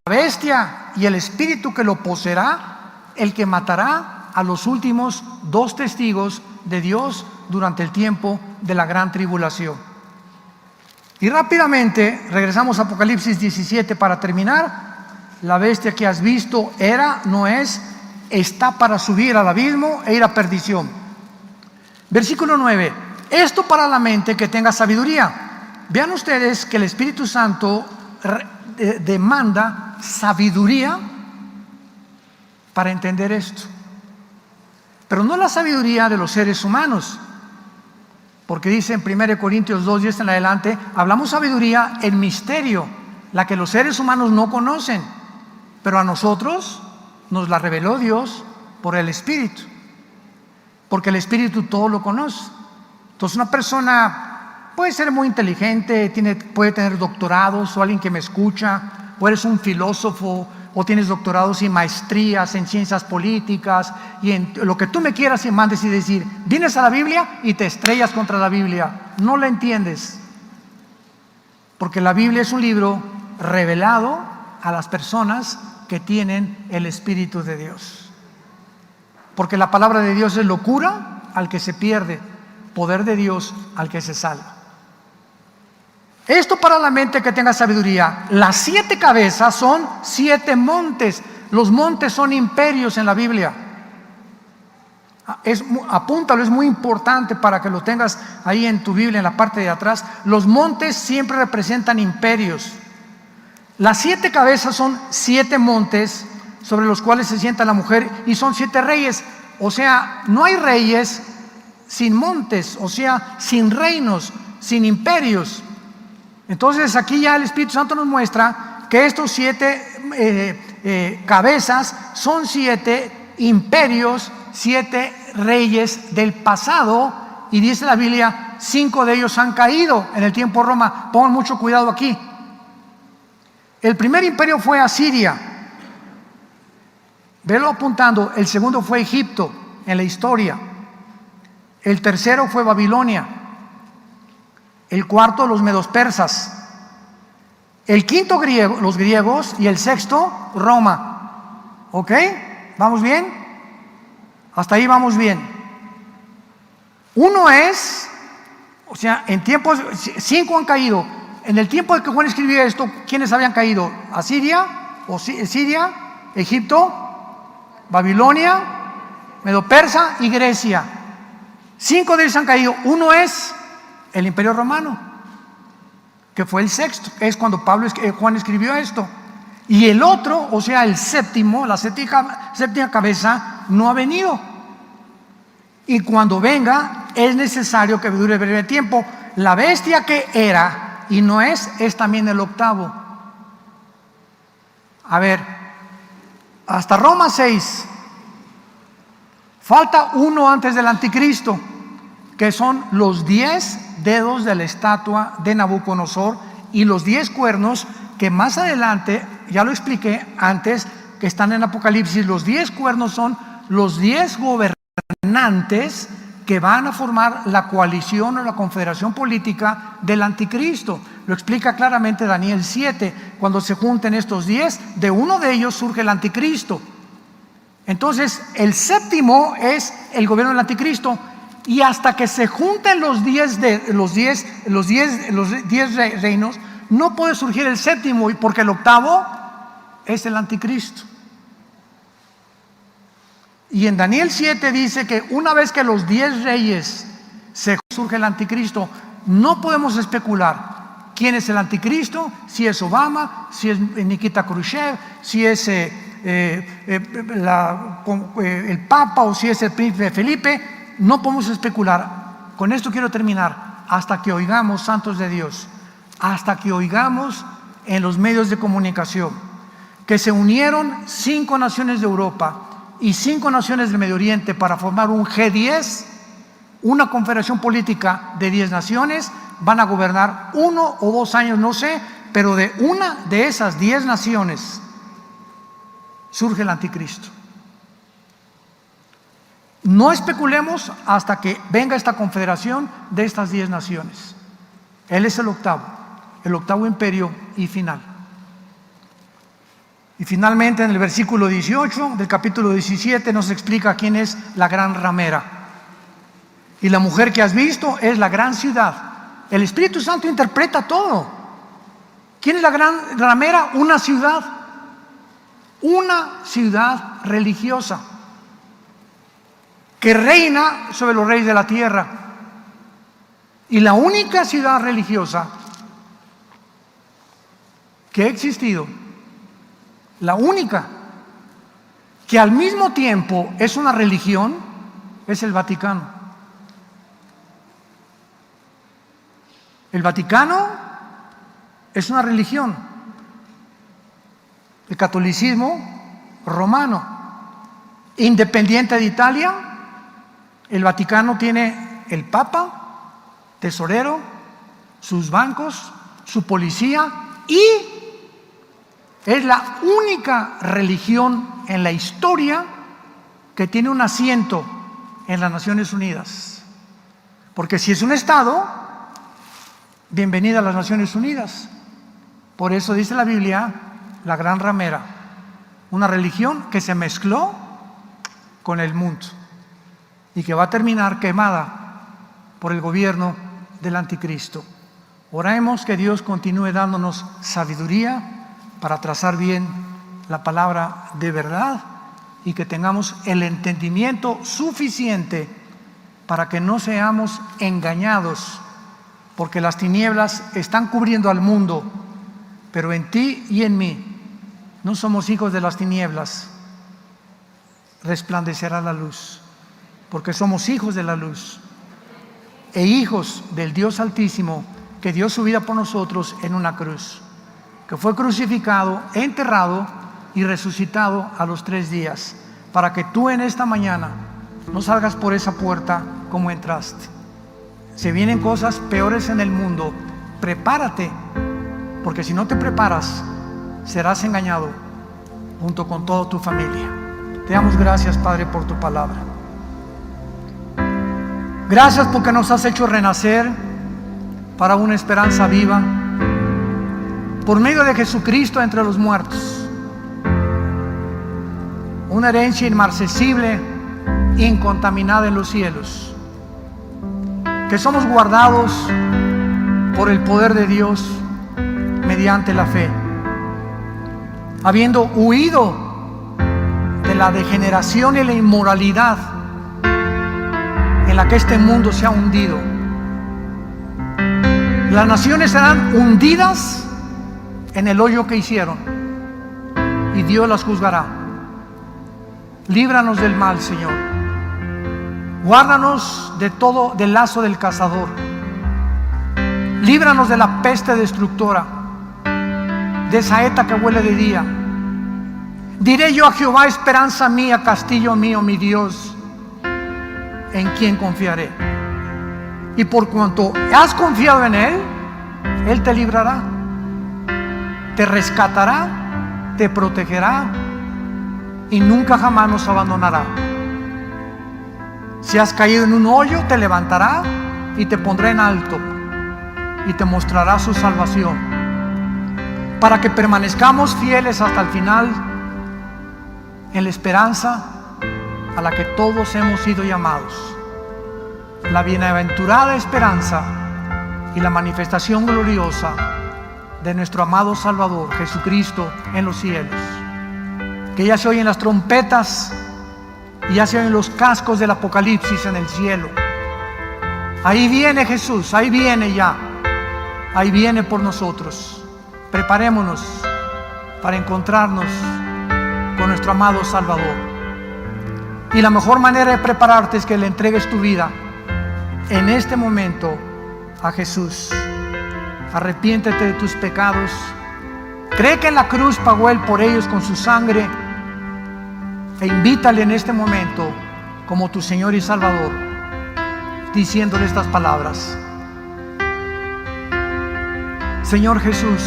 bestia y el espíritu que lo poseerá, el que matará a los últimos 2 testigos de Dios durante el tiempo de la gran tribulación. Y rápidamente regresamos a Apocalipsis 17 para terminar. La bestia que has visto era, no es, está para subir al abismo e ir a perdición. Versículo 9, esto para la mente que tenga sabiduría. Vean ustedes que el Espíritu Santo demanda sabiduría para entender esto. Pero no la sabiduría de los seres humanos, porque dice en 1 Corintios 2:10 en adelante, hablamos sabiduría en misterio, la que los seres humanos no conocen, pero a nosotros nos la reveló Dios por el Espíritu, porque el Espíritu todo lo conoce. Entonces una persona puede ser muy inteligente, puede tener doctorados, o alguien que me escucha, o eres un filósofo, o tienes doctorados y maestrías en ciencias políticas y en lo que tú me quieras y mandes, y decir, vienes a la Biblia y te estrellas contra la Biblia. No la entiendes, porque la Biblia es un libro revelado a las personas que tienen el Espíritu de Dios, porque la palabra de Dios es locura al que se pierde, poder de Dios al que se salva. Esto para la mente que tenga sabiduría. Las 7 cabezas son 7 montes. Los montes son imperios en la Biblia. Apúntalo, es muy importante para que lo tengas ahí en tu Biblia, en la parte de atrás. Los montes siempre representan imperios. Las 7 cabezas son 7 montes sobre los cuales se sienta la mujer, y son 7 reyes. O sea, no hay reyes sin montes, o sea, sin reinos, sin imperios. Entonces aquí ya el Espíritu Santo nos muestra que estos 7 cabezas son 7 imperios, 7 reyes del pasado, y dice la Biblia, 5 de ellos han caído en el tiempo de Roma. Pongan mucho cuidado aquí. El primer imperio fue Asiria, velo apuntando. El segundo fue Egipto en la historia. El tercero fue Babilonia. El cuarto, los medos persas. El quinto, los griegos. Y el sexto, Roma. ¿Ok? ¿Vamos bien? Hasta ahí vamos bien. Uno es, o sea, en tiempos, 5 han caído. En el tiempo de que Juan escribió esto, ¿quiénes habían caído? Asiria, o Siria, Egipto, Babilonia, Medo Persa y Grecia. 5 de ellos han caído. Uno es el Imperio Romano, que fue el sexto, es cuando Juan escribió esto. Y el otro, o sea, el séptimo, la séptima cabeza, no ha venido. Y cuando venga, es necesario que dure breve tiempo. La bestia que era y no es también el octavo. A ver, hasta Roma 6. Falta uno antes del anticristo, que son los 10 dedos de la estatua de Nabucodonosor y los 10 cuernos, que más adelante, ya lo expliqué antes, que están en Apocalipsis. Los 10 cuernos son los 10 gobernantes que van a formar la coalición o la confederación política del anticristo. Lo explica claramente Daniel 7. Cuando se junten estos 10, de uno de ellos surge el anticristo. Entonces el séptimo es el gobierno del anticristo. Y hasta que se junten los 10 reinos, no puede surgir el séptimo, porque el octavo es el anticristo. Y en Daniel 7 dice que una vez que los 10 reyes surge el anticristo, no podemos especular quién es el anticristo, si es Obama, si es Nikita Khrushchev, si es el Papa o si es el príncipe Felipe. No podemos especular. Con esto quiero terminar. Hasta que oigamos, santos de Dios, hasta que oigamos en los medios de comunicación que se unieron 5 naciones de Europa y 5 naciones del Medio Oriente para formar un G10, una confederación política de 10 naciones. Van a gobernar 1 o 2 años, no sé, pero de una de esas 10 naciones surge el anticristo. No especulemos hasta que venga esta confederación de estas 10 naciones. Él es el octavo imperio y final. Y finalmente en el versículo 18 del capítulo 17 nos explica quién es la gran ramera. Y la mujer que has visto es la gran ciudad. El Espíritu Santo interpreta todo. ¿Quién es la gran ramera? Una ciudad religiosa que reina sobre los reyes de la tierra. Y la única ciudad religiosa que ha existido, la única que al mismo tiempo es una religión, es el Vaticano. El Vaticano es una religión. El catolicismo romano, independiente de Italia. El Vaticano tiene el Papa, tesorero, sus bancos, su policía, y es la única religión en la historia que tiene un asiento en las Naciones Unidas. Porque si es un Estado, bienvenida a las Naciones Unidas. Por eso dice la Biblia, la gran ramera, una religión que se mezcló con el mundo y que va a terminar quemada por el gobierno del anticristo. Oremos que Dios continúe dándonos sabiduría para trazar bien la palabra de verdad y que tengamos el entendimiento suficiente para que no seamos engañados, porque las tinieblas están cubriendo al mundo, pero en ti y en mí no somos hijos de las tinieblas, resplandecerá la luz, porque somos hijos de la luz e hijos del Dios Altísimo, que dio su vida por nosotros en una cruz, que fue crucificado, enterrado y resucitado a los 3 días, para que tú en esta mañana no salgas por esa puerta como entraste. Se vienen cosas peores en el mundo. Prepárate, porque si no te preparas, serás engañado junto con toda tu familia. Te damos gracias, Padre, por tu palabra. Gracias porque nos has hecho renacer para una esperanza viva por medio de Jesucristo entre los muertos. Una herencia inmarcesible, incontaminada en los cielos. Que somos guardados por el poder de Dios mediante la fe, habiendo huido de la degeneración y la inmoralidad en la que este mundo se ha hundido. Las naciones serán hundidas en el hoyo que hicieron y Dios las juzgará. Líbranos del mal, Señor. Guárdanos de todo, del lazo del cazador. Líbranos de la peste destructora, de saeta que huele de día. Diré yo a Jehová, esperanza mía, castillo mío, mi Dios, en quien confiaré. Y por cuanto has confiado en Él, Él te librará, te rescatará, te protegerá y nunca jamás nos abandonará. Si has caído en un hoyo, te levantará y te pondrá en alto y te mostrará su salvación, para que permanezcamos fieles hasta el final en la esperanza a la que todos hemos sido llamados, la bienaventurada esperanza y la manifestación gloriosa de nuestro amado Salvador Jesucristo en los cielos. Que ya se oyen las trompetas y ya se ven los cascos del Apocalipsis en el cielo. Ahí viene Jesús, ahí viene ya, ahí viene por nosotros. Preparémonos para encontrarnos con nuestro amado Salvador. Y la mejor manera de prepararte es que le entregues tu vida en este momento a Jesús. Arrepiéntete de tus pecados. Cree que en la cruz pagó Él por ellos con su sangre, e invítale en este momento como tu Señor y Salvador, diciéndole estas palabras: Señor Jesús,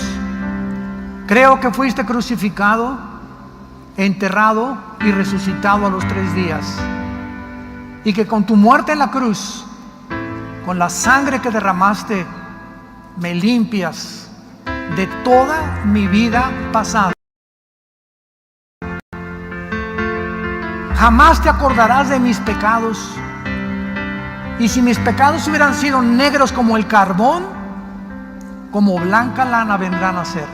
creo que fuiste crucificado, enterrado y resucitado a los 3 días, y que con tu muerte en la cruz, con la sangre que derramaste, me limpias de toda mi vida pasada. Jamás te acordarás de mis pecados, y si mis pecados hubieran sido negros como el carbón, como blanca lana vendrán a ser.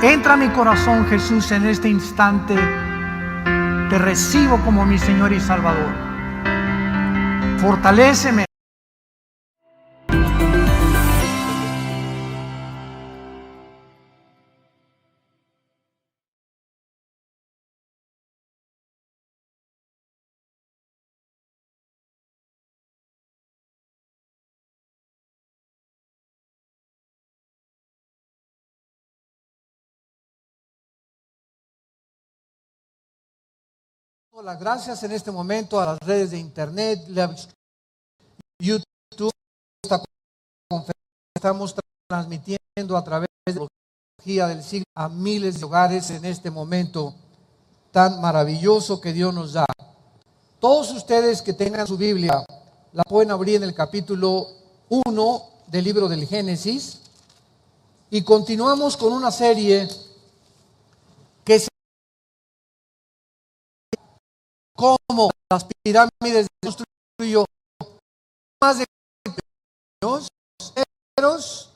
Entra a mi corazón, Jesús, en este instante. Te recibo como mi Señor y Salvador. Fortaléceme. Las gracias en este momento a las redes de internet, YouTube. Esta conferencia estamos transmitiendo a través de la tecnología del siglo a miles de hogares en este momento tan maravilloso que Dios nos da. Todos ustedes que tengan su Biblia la pueden abrir en el capítulo 1 del libro del Génesis, y continuamos con una serie que se como las pirámides se construyó más de años,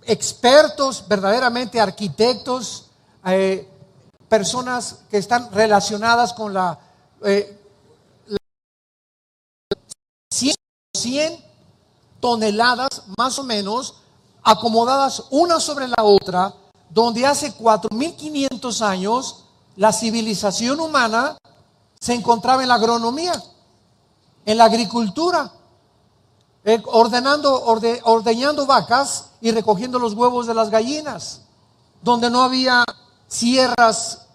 expertos, verdaderamente arquitectos, personas que están relacionadas con la 100 toneladas más o menos, acomodadas una sobre la otra, donde hace 4.500 años la civilización humana se encontraba en la agronomía, en la agricultura, ordeñando vacas y recogiendo los huevos de las gallinas, donde no había sierras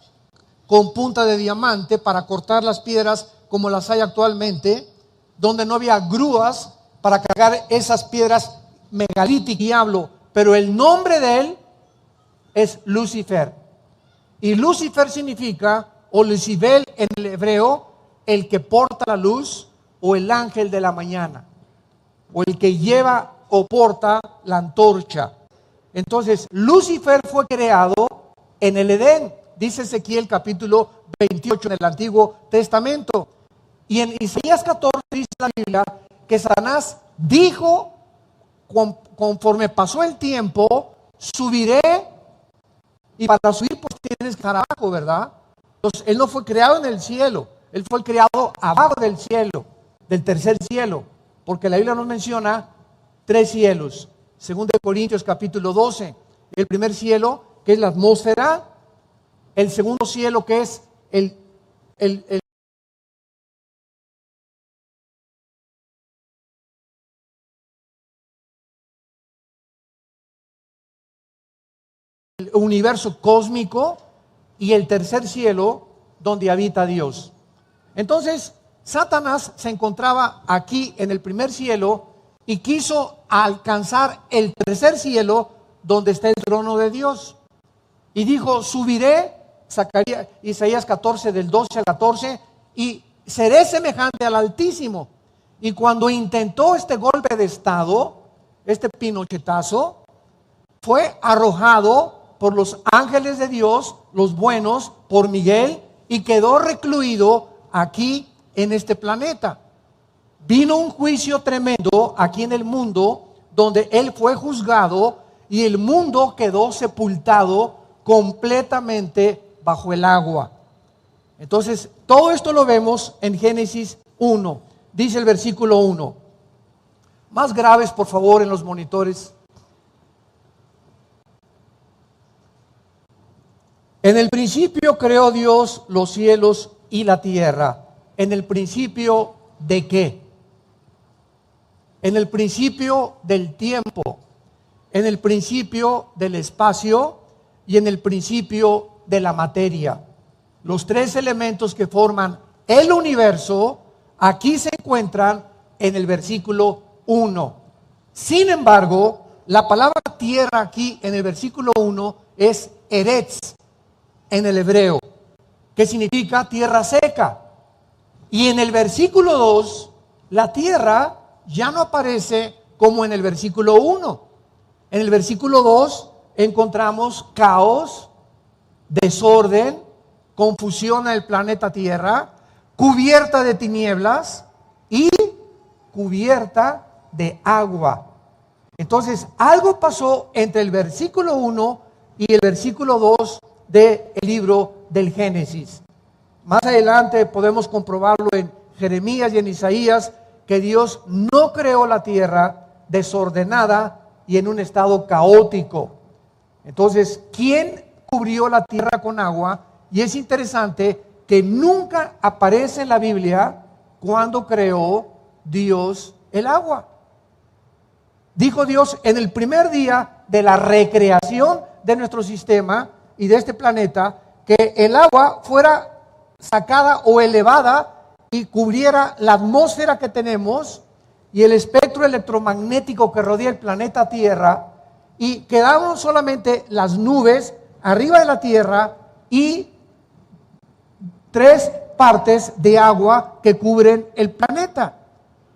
con punta de diamante para cortar las piedras como las hay actualmente, donde no había grúas para cargar esas piedras megalíticas. Diablo, pero el nombre de él es Lucifer. Y Lucifer significa, o Lucibel en el hebreo, el que porta la luz, o el ángel de la mañana, o el que lleva o porta la antorcha. Entonces, Lucifer fue creado en el Edén, dice Ezequiel capítulo 28 en el Antiguo Testamento. Y en Isaías 14 dice la Biblia que Satanás dijo, conforme pasó el tiempo, subiré. Y para subir pues tienes que estar abajo, ¿verdad? Entonces él no fue creado en el cielo, él fue creado abajo del cielo, del tercer cielo, porque la Biblia nos menciona 3 cielos. Según de Corintios capítulo 12, el primer cielo que es la atmósfera, el segundo cielo que es el universo cósmico, y el tercer cielo donde habita Dios. Entonces Satanás se encontraba aquí en el primer cielo y quiso alcanzar el tercer cielo donde está el trono de Dios, y dijo: subiré, sacaría Isaías 14 del 12 al 14, y seré semejante al Altísimo. Y cuando intentó este golpe de estado, este pinochetazo, fue arrojado por los ángeles de Dios, los buenos, por Miguel, y quedó recluido aquí en este planeta. Vino un juicio tremendo aquí en el mundo, donde él fue juzgado, y el mundo quedó sepultado completamente bajo el agua. Entonces, todo esto lo vemos en Génesis 1. Dice el versículo 1. Más graves, por favor, en los monitores. En el principio creó Dios los cielos y la tierra. ¿En el principio de qué? En el principio del tiempo, en el principio del espacio y en el principio de la materia. Los tres elementos que forman el universo aquí se encuentran en el versículo 1. Sin embargo, la palabra tierra aquí en el versículo 1 es eretz en el hebreo, que significa tierra seca. Y en el versículo 2, la tierra ya no aparece como en el versículo 1. En el versículo 2 encontramos caos, desorden, confusión en el planeta Tierra, cubierta de tinieblas y cubierta de agua. Entonces, algo pasó entre el versículo 1 y el versículo 2 del libro del Génesis. Más adelante podemos comprobarlo en Jeremías y en Isaías, que Dios no creó la tierra desordenada y en un estado caótico. Entonces, ¿quién cubrió la tierra con agua? Y es interesante que nunca aparece en la Biblia cuando creó Dios el agua. Dijo Dios en el primer día de la recreación de nuestro sistema y de este planeta, que el agua fuera sacada o elevada y cubriera la atmósfera que tenemos y el espectro electromagnético que rodea el planeta Tierra, y quedaron solamente las nubes arriba de la Tierra y 3 partes de agua que cubren el planeta.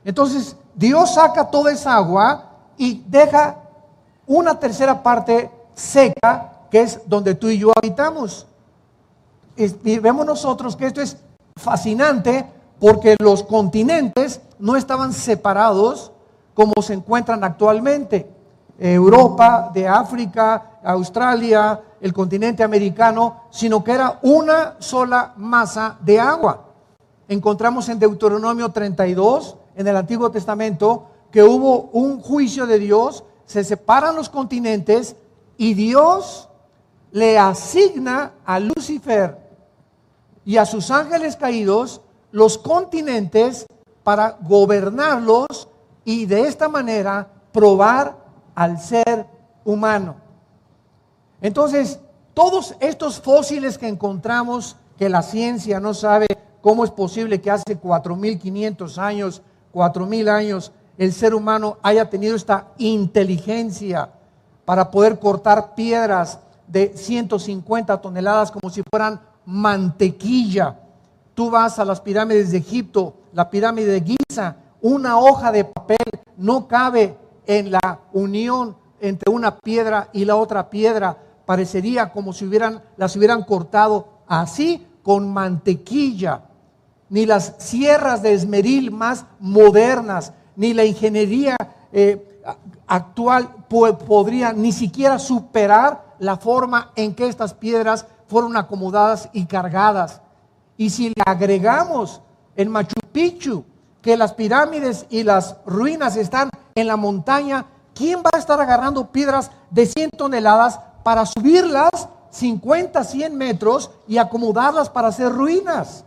Entonces Dios saca toda esa agua y deja una tercera parte seca, que es donde tú y yo habitamos. Y vemos nosotros que esto es fascinante, porque los continentes no estaban separados como se encuentran actualmente. Europa, de África, Australia, el continente americano, sino que era una sola masa de agua. Encontramos en Deuteronomio 32, en el Antiguo Testamento, que hubo un juicio de Dios, se separan los continentes y Dios le asigna a Lucifer y a sus ángeles caídos los continentes para gobernarlos y de esta manera probar al ser humano. Entonces, todos estos fósiles que encontramos, que la ciencia no sabe cómo es posible que hace 4.500 años, 4.000 años, el ser humano haya tenido esta inteligencia para poder cortar piedras de 150 toneladas como si fueran mantequilla. Tú vas a las pirámides de Egipto, la pirámide de Giza, una hoja de papel no cabe en la unión entre una piedra y la otra piedra. Parecería como si las hubieran cortado así con mantequilla. Ni las sierras de esmeril más modernas, ni la ingeniería actual podría ni siquiera superar la forma en que estas piedras fueron acomodadas y cargadas. Y si le agregamos en Machu Picchu que las pirámides y las ruinas están en la montaña, ¿quién va a estar agarrando piedras de 100 toneladas para subirlas 50, 100 metros y acomodarlas para hacer ruinas?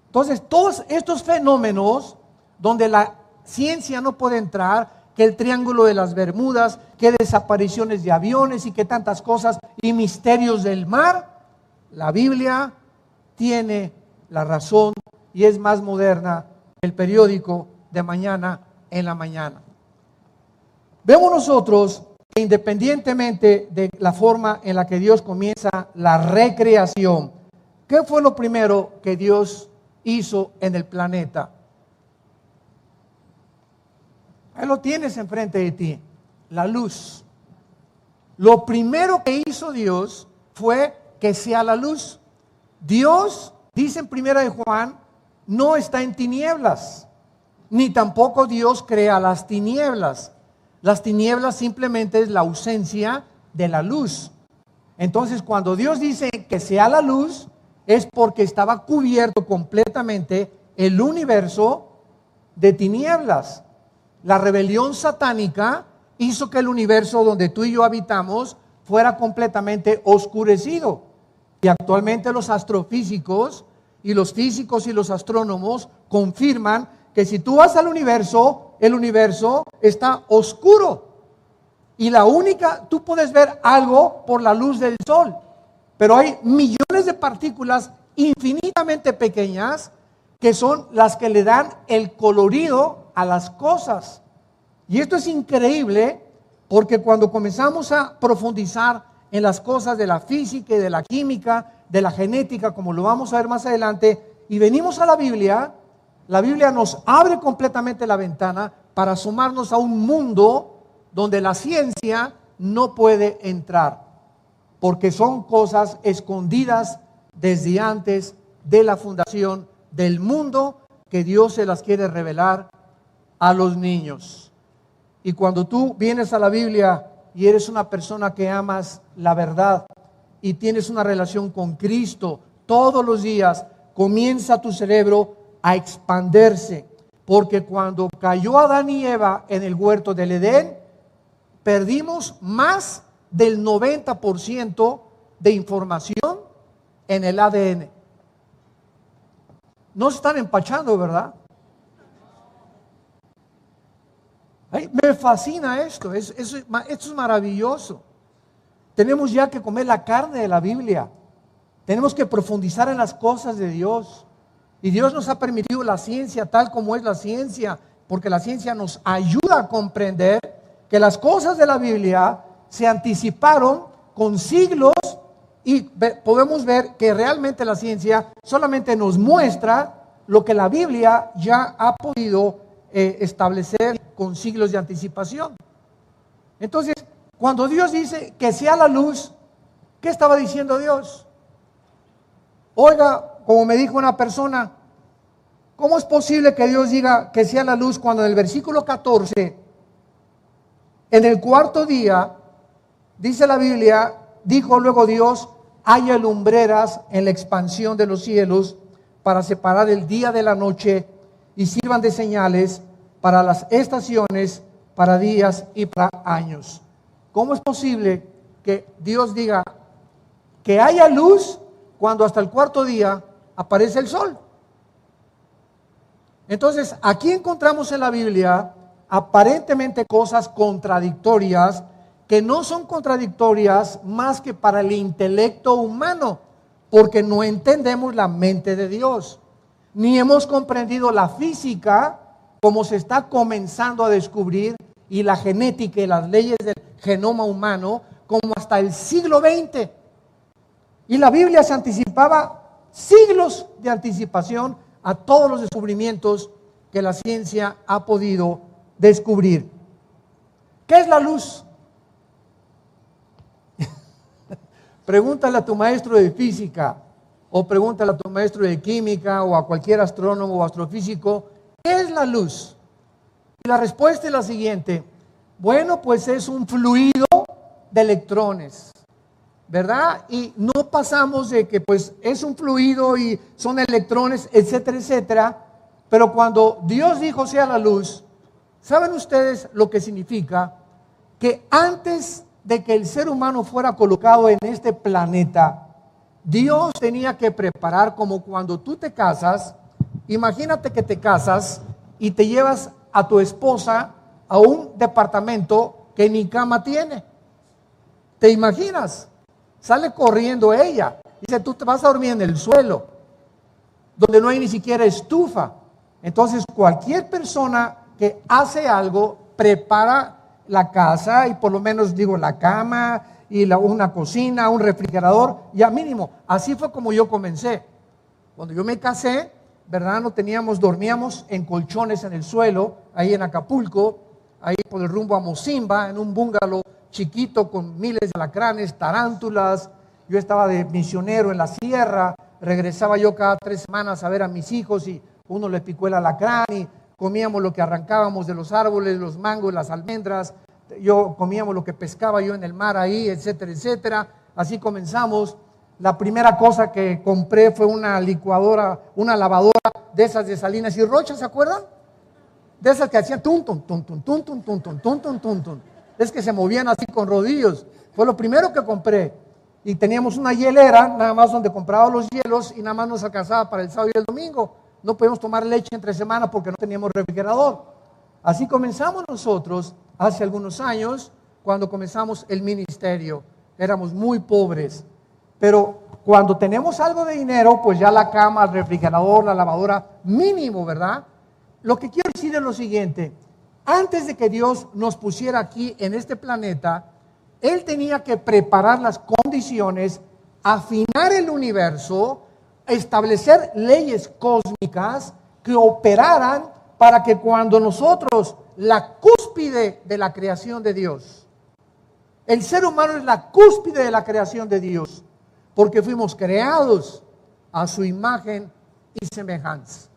Entonces, todos estos fenómenos donde la ciencia no puede entrar, que el Triángulo de las Bermudas, que desapariciones de aviones y que tantas cosas y misterios del mar, la Biblia tiene la razón y es más moderna que el periódico de mañana en la mañana. Vemos nosotros que independientemente de la forma en la que Dios comienza la recreación, ¿qué fue lo primero que Dios hizo en el planeta? Ahí lo tienes enfrente de ti, la luz. Lo primero que hizo Dios fue que sea la luz. Dios, dice en 1 de Juan, no está en tinieblas, ni tampoco Dios crea las tinieblas. Las tinieblas simplemente es la ausencia de la luz. Entonces, cuando Dios dice que sea la luz, es porque estaba cubierto completamente el universo de tinieblas. La rebelión satánica hizo que el universo donde tú y yo habitamos fuera completamente oscurecido. Y actualmente los astrofísicos y los físicos y los astrónomos confirman que si tú vas al universo, el universo está oscuro. Y tú puedes ver algo por la luz del sol, pero hay millones de partículas infinitamente pequeñas que son las que le dan el colorido a las cosas. Y esto es increíble porque cuando comenzamos a profundizar en las cosas de la física y de la química, de la genética, como lo vamos a ver más adelante, y venimos a la Biblia nos abre completamente la ventana para asomarnos a un mundo donde la ciencia no puede entrar, porque son cosas escondidas desde antes de la fundación del mundo, que Dios se las quiere revelar a los niños. Y cuando tú vienes a la Biblia y eres una persona que amas la verdad y tienes una relación con Cristo, todos los días comienza tu cerebro a expandirse, porque cuando cayó Adán y Eva en el huerto del Edén, perdimos más del 90% de información en el ADN. No se están empachando, ¿verdad? Ay, me fascina esto, esto es maravilloso. Tenemos ya que comer la carne de la Biblia. Tenemos que profundizar en las cosas de Dios. Y Dios nos ha permitido la ciencia tal como es la ciencia, porque la ciencia nos ayuda a comprender que las cosas de la Biblia se anticiparon con siglos, y podemos ver que realmente la ciencia solamente nos muestra lo que la Biblia ya ha podido establecer con siglos de anticipación. Entonces, cuando Dios dice que sea la luz, ¿qué estaba diciendo Dios? Oiga, como me dijo una persona, ¿cómo es posible que Dios diga que sea la luz cuando en el versículo 14, en el cuarto día, dice la Biblia, dijo luego Dios, haya lumbreras en la expansión de los cielos para separar el día de la noche y sirvan de señales para las estaciones, para días y para años? ¿Cómo es posible que Dios diga que haya luz cuando hasta el cuarto día aparece el sol? Entonces, aquí encontramos en la Biblia aparentemente cosas contradictorias, que no son contradictorias más que para el intelecto humano, porque no entendemos la mente de Dios, ni hemos comprendido la física como se está comenzando a descubrir, y la genética y las leyes del genoma humano como hasta el siglo XX. Y la Biblia se anticipaba siglos de anticipación a todos los descubrimientos que la ciencia ha podido descubrir. ¿Qué es la luz? Pregúntale a tu maestro de física, o pregúntale a tu maestro de química, o a cualquier astrónomo o astrofísico, ¿qué es la luz? Y la respuesta es la siguiente: bueno, pues es un fluido de electrones, ¿verdad? Y no pasamos de que pues es un fluido y son electrones, etcétera, etcétera. Pero cuando Dios dijo sea la luz, ¿saben ustedes lo que significa? Que antes de que el ser humano fuera colocado en este planeta, Dios tenía que preparar, como cuando tú te casas. Imagínate que te casas y te llevas a tu esposa a un departamento que ni cama tiene. ¿Te imaginas? Sale corriendo ella. Dice, tú te vas a dormir en el suelo, donde no hay ni siquiera estufa. Entonces, cualquier persona que hace algo, prepara la casa, y por lo menos digo la cama, y una cocina, un refrigerador, ya mínimo. Así fue como yo comencé. Cuando yo me casé, ¿verdad? Dormíamos en colchones en el suelo, ahí en Acapulco, ahí por el rumbo a Mocimba, en un bungalow chiquito con miles de alacranes, tarántulas. Yo estaba de misionero en la sierra, regresaba yo cada 3 semanas a ver a mis hijos, y uno le picó el alacrán, y comíamos lo que arrancábamos de los árboles, los mangos, las almendras. Comíamos lo que pescaba yo en el mar ahí, etcétera, etcétera. Así comenzamos. La primera cosa que compré fue una licuadora, una lavadora de esas de Salinas y Rocha, ¿se acuerdan? De esas que hacían tun, tun, tun, tun, tun, tun, tun, tun, tun, tun, tun, tun. Es que se movían así con rodillos. Fue lo primero que compré. Y teníamos una hielera, nada más donde compraba los hielos y nada más nos alcanzaba para el sábado y el domingo. No podíamos tomar leche entre semana porque no teníamos refrigerador. Así comenzamos nosotros hace algunos años, cuando comenzamos el ministerio. Éramos muy pobres. Pero cuando tenemos algo de dinero, pues ya la cama, el refrigerador, la lavadora, mínimo, ¿verdad? Lo que quiero decir es lo siguiente: antes de que Dios nos pusiera aquí en este planeta, Él tenía que preparar las condiciones, afinar el universo, establecer leyes cósmicas que operaran para que cuando nosotros, la cúspide de la creación de Dios, el ser humano es la cúspide de la creación de Dios, porque fuimos creados a su imagen y semejanza.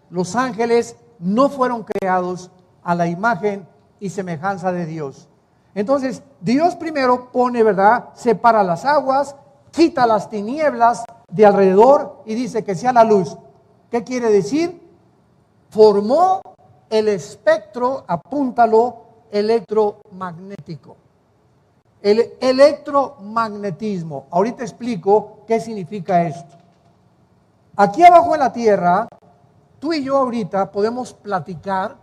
Los ángeles no fueron creados a la imagen y semejanza de Dios. Entonces, Dios primero pone, ¿verdad? Separa las aguas, quita las tinieblas de alrededor y dice que sea la luz. ¿Qué quiere decir? Formó el espectro, apúntalo, electromagnético. El electromagnetismo. Ahorita explico qué significa esto. Aquí abajo en la tierra, tú y yo ahorita podemos platicar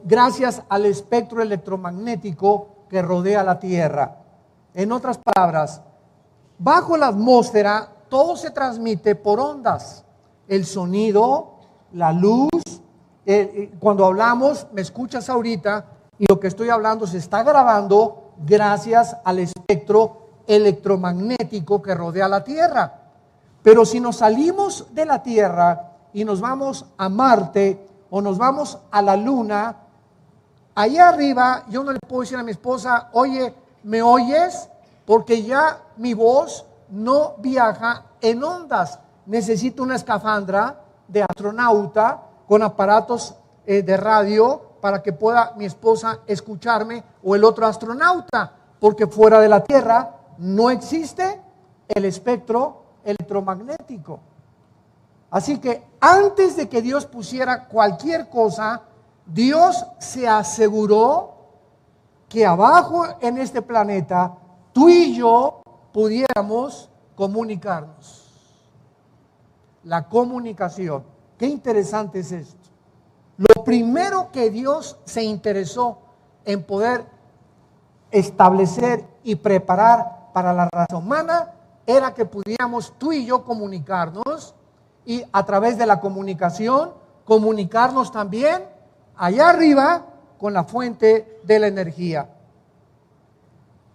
gracias al espectro electromagnético que rodea la tierra. En otras palabras, bajo la atmósfera todo se transmite por ondas. El sonido, la luz. Cuando hablamos, me escuchas ahorita y lo que estoy hablando se está grabando gracias al espectro electromagnético que rodea la tierra. Pero si nos salimos de la tierra y nos vamos a Marte o nos vamos a la luna, allá arriba yo no le puedo decir a mi esposa: oye, ¿me oyes? Porque ya mi voz no viaja en ondas. Necesito una escafandra de astronauta con aparatos de radio para que pueda mi esposa escucharme o el otro astronauta, porque fuera de la Tierra no existe el espectro electromagnético. Así que antes de que Dios pusiera cualquier cosa, Dios se aseguró que abajo en este planeta tú y yo pudiéramos comunicarnos. La comunicación. Qué interesante es esto. Lo primero que Dios se interesó en poder establecer y preparar para la raza humana era que pudiéramos tú y yo comunicarnos, y a través de la comunicación comunicarnos también allá arriba con la fuente de la energía.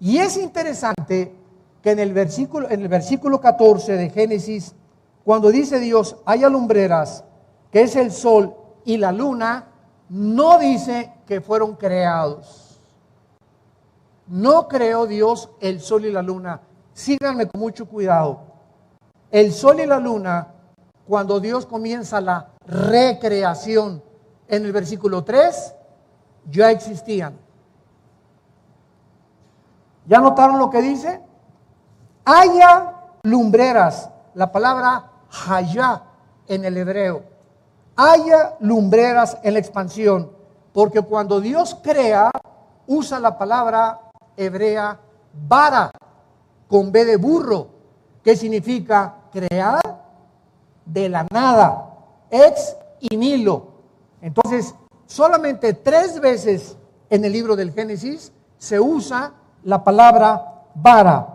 Y es interesante que en el versículo 14 de Génesis, cuando dice Dios: haya lumbreras, que es el sol y la luna, no dice que fueron creados. No creó Dios el sol y la luna. Síganme con mucho cuidado. El sol y la luna, cuando Dios comienza la recreación en el versículo 3, ya existían. ¿Ya notaron lo que dice? Haya lumbreras. La palabra hayá en el hebreo. Haya lumbreras en la expansión, porque cuando Dios crea, usa la palabra hebrea bara, con B de burro, que significa crear de la nada, ex nihilo. Entonces, solamente 3 veces en el libro del Génesis se usa la palabra bara.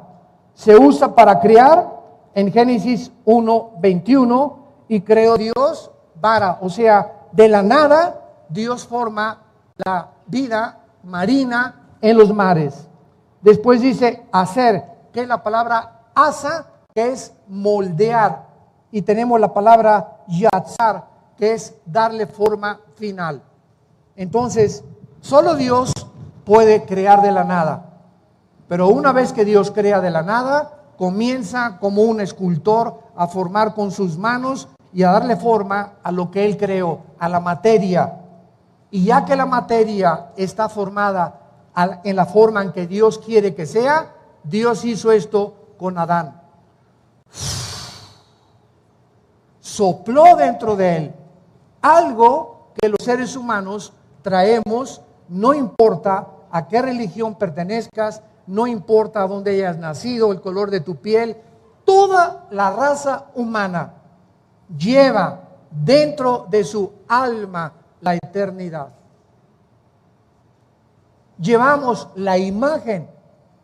Se usa para crear en Génesis 1:21, y creó Dios bara, o sea, de la nada Dios forma la vida marina en los mares. Después dice hacer, que es la palabra asa, que es moldear, y tenemos la palabra yatzar, que es darle forma final. Entonces, solo Dios puede crear de la nada, pero una vez que Dios crea de la nada, comienza como un escultor a formar con sus manos y a darle forma a lo que Él creó, a la materia. Y ya que la materia está formada en la forma en que Dios quiere que sea, Dios hizo esto con Adán. sopló dentro de él algo que los seres humanos traemos, no importa a qué religión pertenezcas, no importa a dónde hayas nacido, el color de tu piel, toda la raza humana lleva dentro de su alma la eternidad. Llevamos la imagen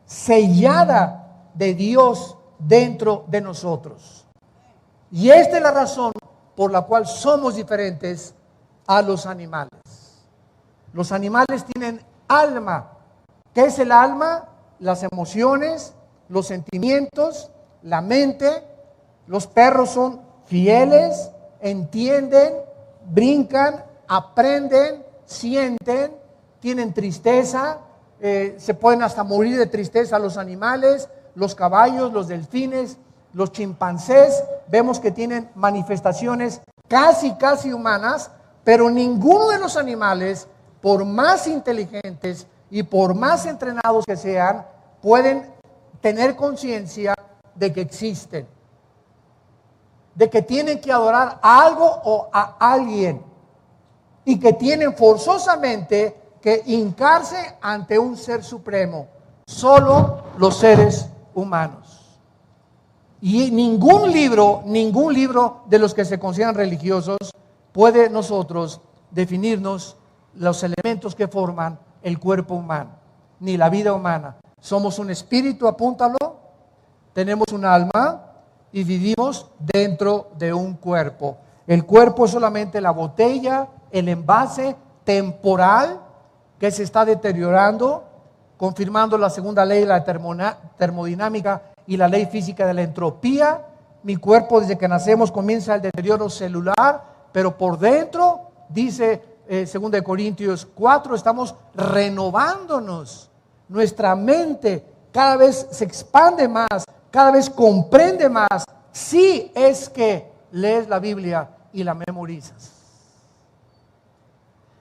sellada de Dios dentro de nosotros. Y esta es la razón por la cual somos diferentes a los animales. Los animales tienen alma. ¿Qué es el alma? Las emociones, los sentimientos, la mente. Los perros son fieles, entienden, brincan, aprenden, sienten, tienen tristeza, se pueden hasta morir de tristeza los animales, los caballos, los delfines, los chimpancés. Vemos que tienen manifestaciones casi humanas, pero ninguno de los animales, por más inteligentes y por más entrenados que sean, pueden tener conciencia de que existen, de que tienen que adorar a algo o a alguien, y que tienen forzosamente que hincarse ante un ser supremo. Solo los seres humanos. Y ningún libro de los que se consideran religiosos puede nosotros definirnos los elementos que forman el cuerpo humano, ni la vida humana. Somos un espíritu, apúntalo, tenemos un alma y vivimos dentro de un cuerpo. El cuerpo es solamente la botella, el envase temporal que se está deteriorando, confirmando la segunda ley de la termodinámica y la ley física de la entropía. Mi cuerpo desde que nacemos comienza el deterioro celular, pero por dentro, dice 2 Corintios 4, estamos renovándonos. Nuestra mente cada vez se expande más, cada vez comprende más, si es que lees la Biblia y la memorizas.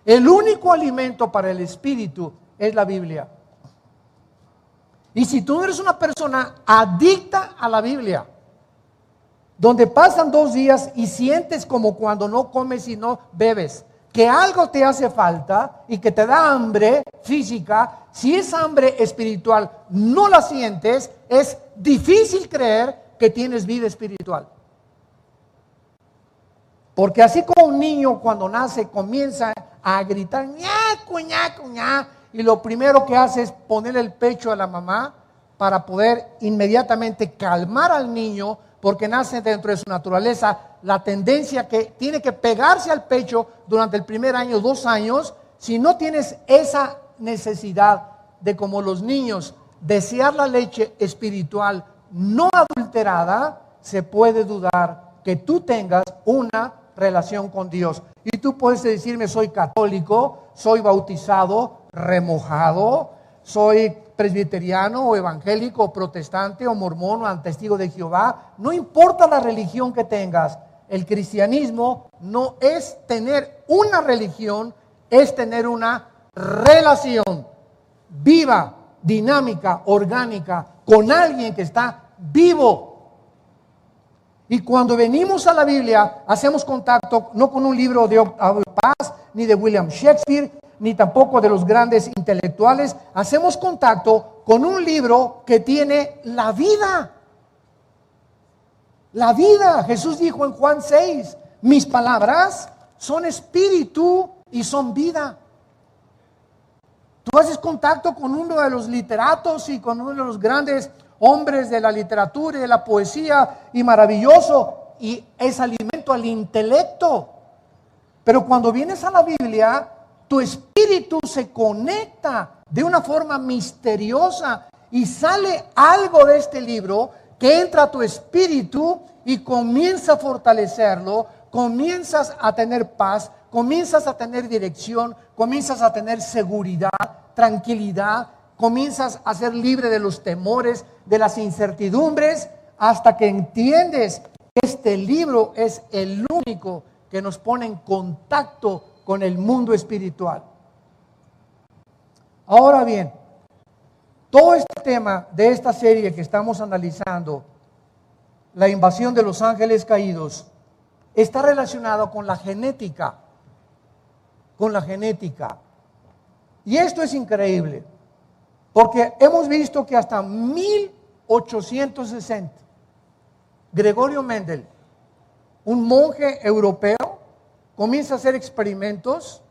El único alimento para el espíritu es la Biblia. Y si tú eres una persona adicta a la Biblia, donde pasan 2 días y sientes como cuando no comes y no bebes, que algo te hace falta y que te da hambre física, si esa hambre espiritual no la sientes, es difícil creer que tienes vida espiritual. Porque así como un niño cuando nace comienza a gritar ñacu, ñacu, ña, y lo primero que hace es poner el pecho a la mamá para poder inmediatamente calmar al niño, porque nace dentro de su naturaleza la tendencia que tiene que pegarse al pecho durante el primer año, 2 años. Si no tienes esa necesidad de, como los niños, desear la leche espiritual no adulterada, se puede dudar que tú tengas una relación con Dios. Y tú puedes decirme: soy católico, soy bautizado, remojado, soy presbiteriano o evangélico o protestante o mormón o testigo de Jehová. No importa la religión que tengas, el cristianismo no es tener una religión, es tener una relación viva, dinámica, orgánica, con alguien que está vivo. Y cuando venimos a la Biblia, hacemos contacto no con un libro de Octavio Paz, ni de William Shakespeare, ni tampoco de los grandes intelectuales. Hacemos contacto con un libro que tiene la vida. La vida. Jesús dijo en Juan 6, mis palabras son espíritu y son vida. Tú haces contacto con uno de los literatos y con uno de los grandes hombres de la literatura y de la poesía, y maravilloso, y es alimento al intelecto. Pero cuando vienes a la Biblia, tu espíritu se conecta de una forma misteriosa y sale algo de este libro que entra a tu espíritu y comienza a fortalecerlo, comienzas a tener paz, comienzas a tener dirección, comienzas a tener seguridad, tranquilidad, comienzas a ser libre de los temores, de las incertidumbres, hasta que entiendes que este libro es el único que nos pone en contacto con el mundo espiritual. Ahora bien, todo este tema de esta serie que estamos analizando, la invasión de los ángeles caídos, está relacionado con la genética. Con la genética. Y esto es increíble, porque hemos visto que hasta 1860, Gregorio Mendel, un monje europeo, comienza a hacer experimentos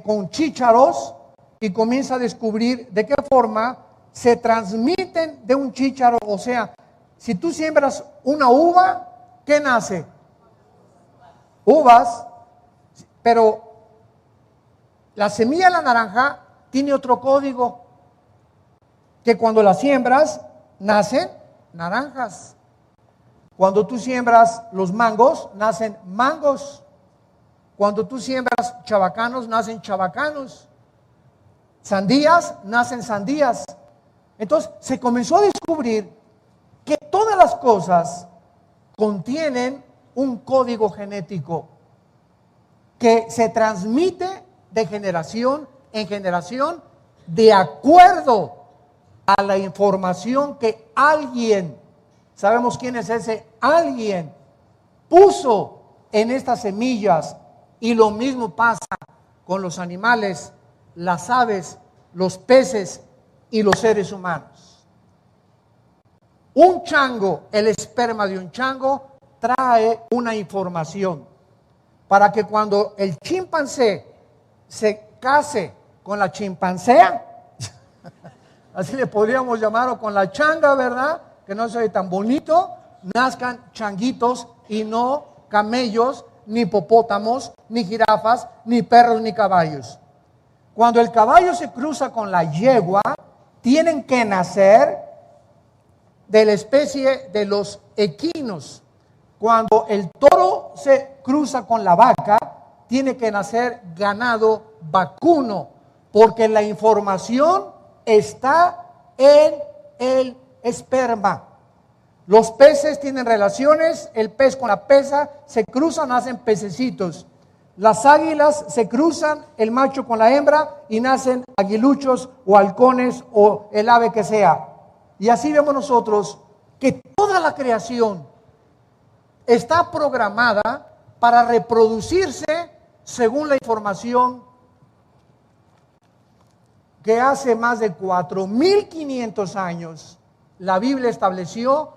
con chícharos y comienza a descubrir de qué forma se transmiten de un chícharo. O sea, si tú siembras una uva, ¿qué nace? Uvas, pero la semilla de la naranja tiene otro código, que cuando la siembras, nacen naranjas. Cuando tú siembras los mangos, nacen mangos. Cuando tú siembras chabacanos, nacen chabacanos. Sandías, nacen sandías. Entonces, se comenzó a descubrir que todas las cosas contienen un código genético que se transmite de generación en generación de acuerdo a la información que alguien, sabemos quién es ese alguien, puso en estas semillas. Y lo mismo pasa con los animales, las aves, los peces y los seres humanos. Un chango, el esperma de un chango, trae una información para que cuando el chimpancé se case con la chimpancea, así le podríamos llamar, o con la changa, ¿verdad? Que no se ve tan bonito, nazcan changuitos y no camellos, ni hipopótamos, ni jirafas, ni perros, ni caballos. Cuando el caballo se cruza con la yegua, tienen que nacer de la especie de los equinos. Cuando el toro se cruza con la vaca, tiene que nacer ganado vacuno, porque la información está en el esperma. Los peces tienen relaciones, el pez con la peza se cruzan, nacen pececitos. Las águilas se cruzan, el macho con la hembra, y nacen aguiluchos o halcones o el ave que sea. Y así vemos nosotros que toda la creación está programada para reproducirse según la información que hace más de 4.500 años la Biblia estableció,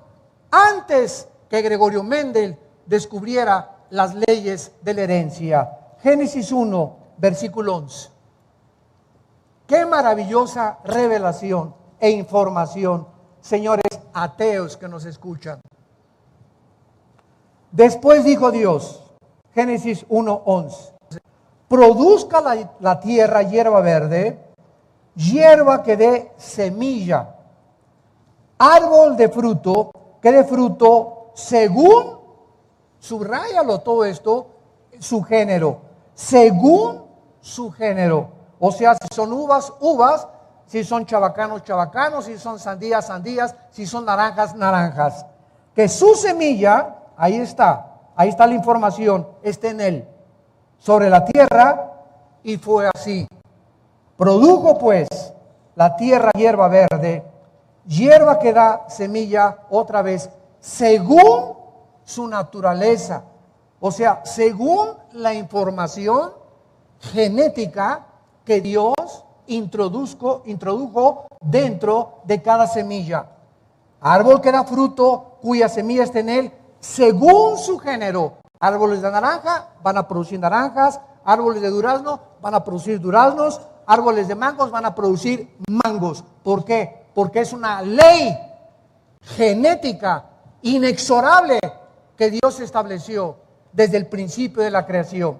antes que Gregorio Mendel descubriera las leyes de la herencia. Génesis 1, versículo 11. Qué maravillosa revelación e información, señores ateos que nos escuchan. Después dijo Dios, Génesis 1, 11, produzca la tierra hierba verde, hierba que dé semilla, árbol de fruto que dé fruto según, subráyalo todo esto, su género, según su género. O sea, si son uvas, uvas, si son chabacanos, chabacanos, si son sandías, sandías, si son naranjas, naranjas. Que su semilla, ahí está la información, está en él, sobre la tierra, y fue así. Produjo pues la tierra hierba verde, hierba que da semilla otra vez, según su naturaleza. O sea, según la información genética que Dios introdujo dentro de cada semilla. Árbol que da fruto, cuya semilla está en él, según su género. Árboles de naranja van a producir naranjas, árboles de durazno van a producir duraznos, árboles de mangos van a producir mangos. ¿Por qué? Porque es una ley genética inexorable que Dios estableció desde el principio de la creación.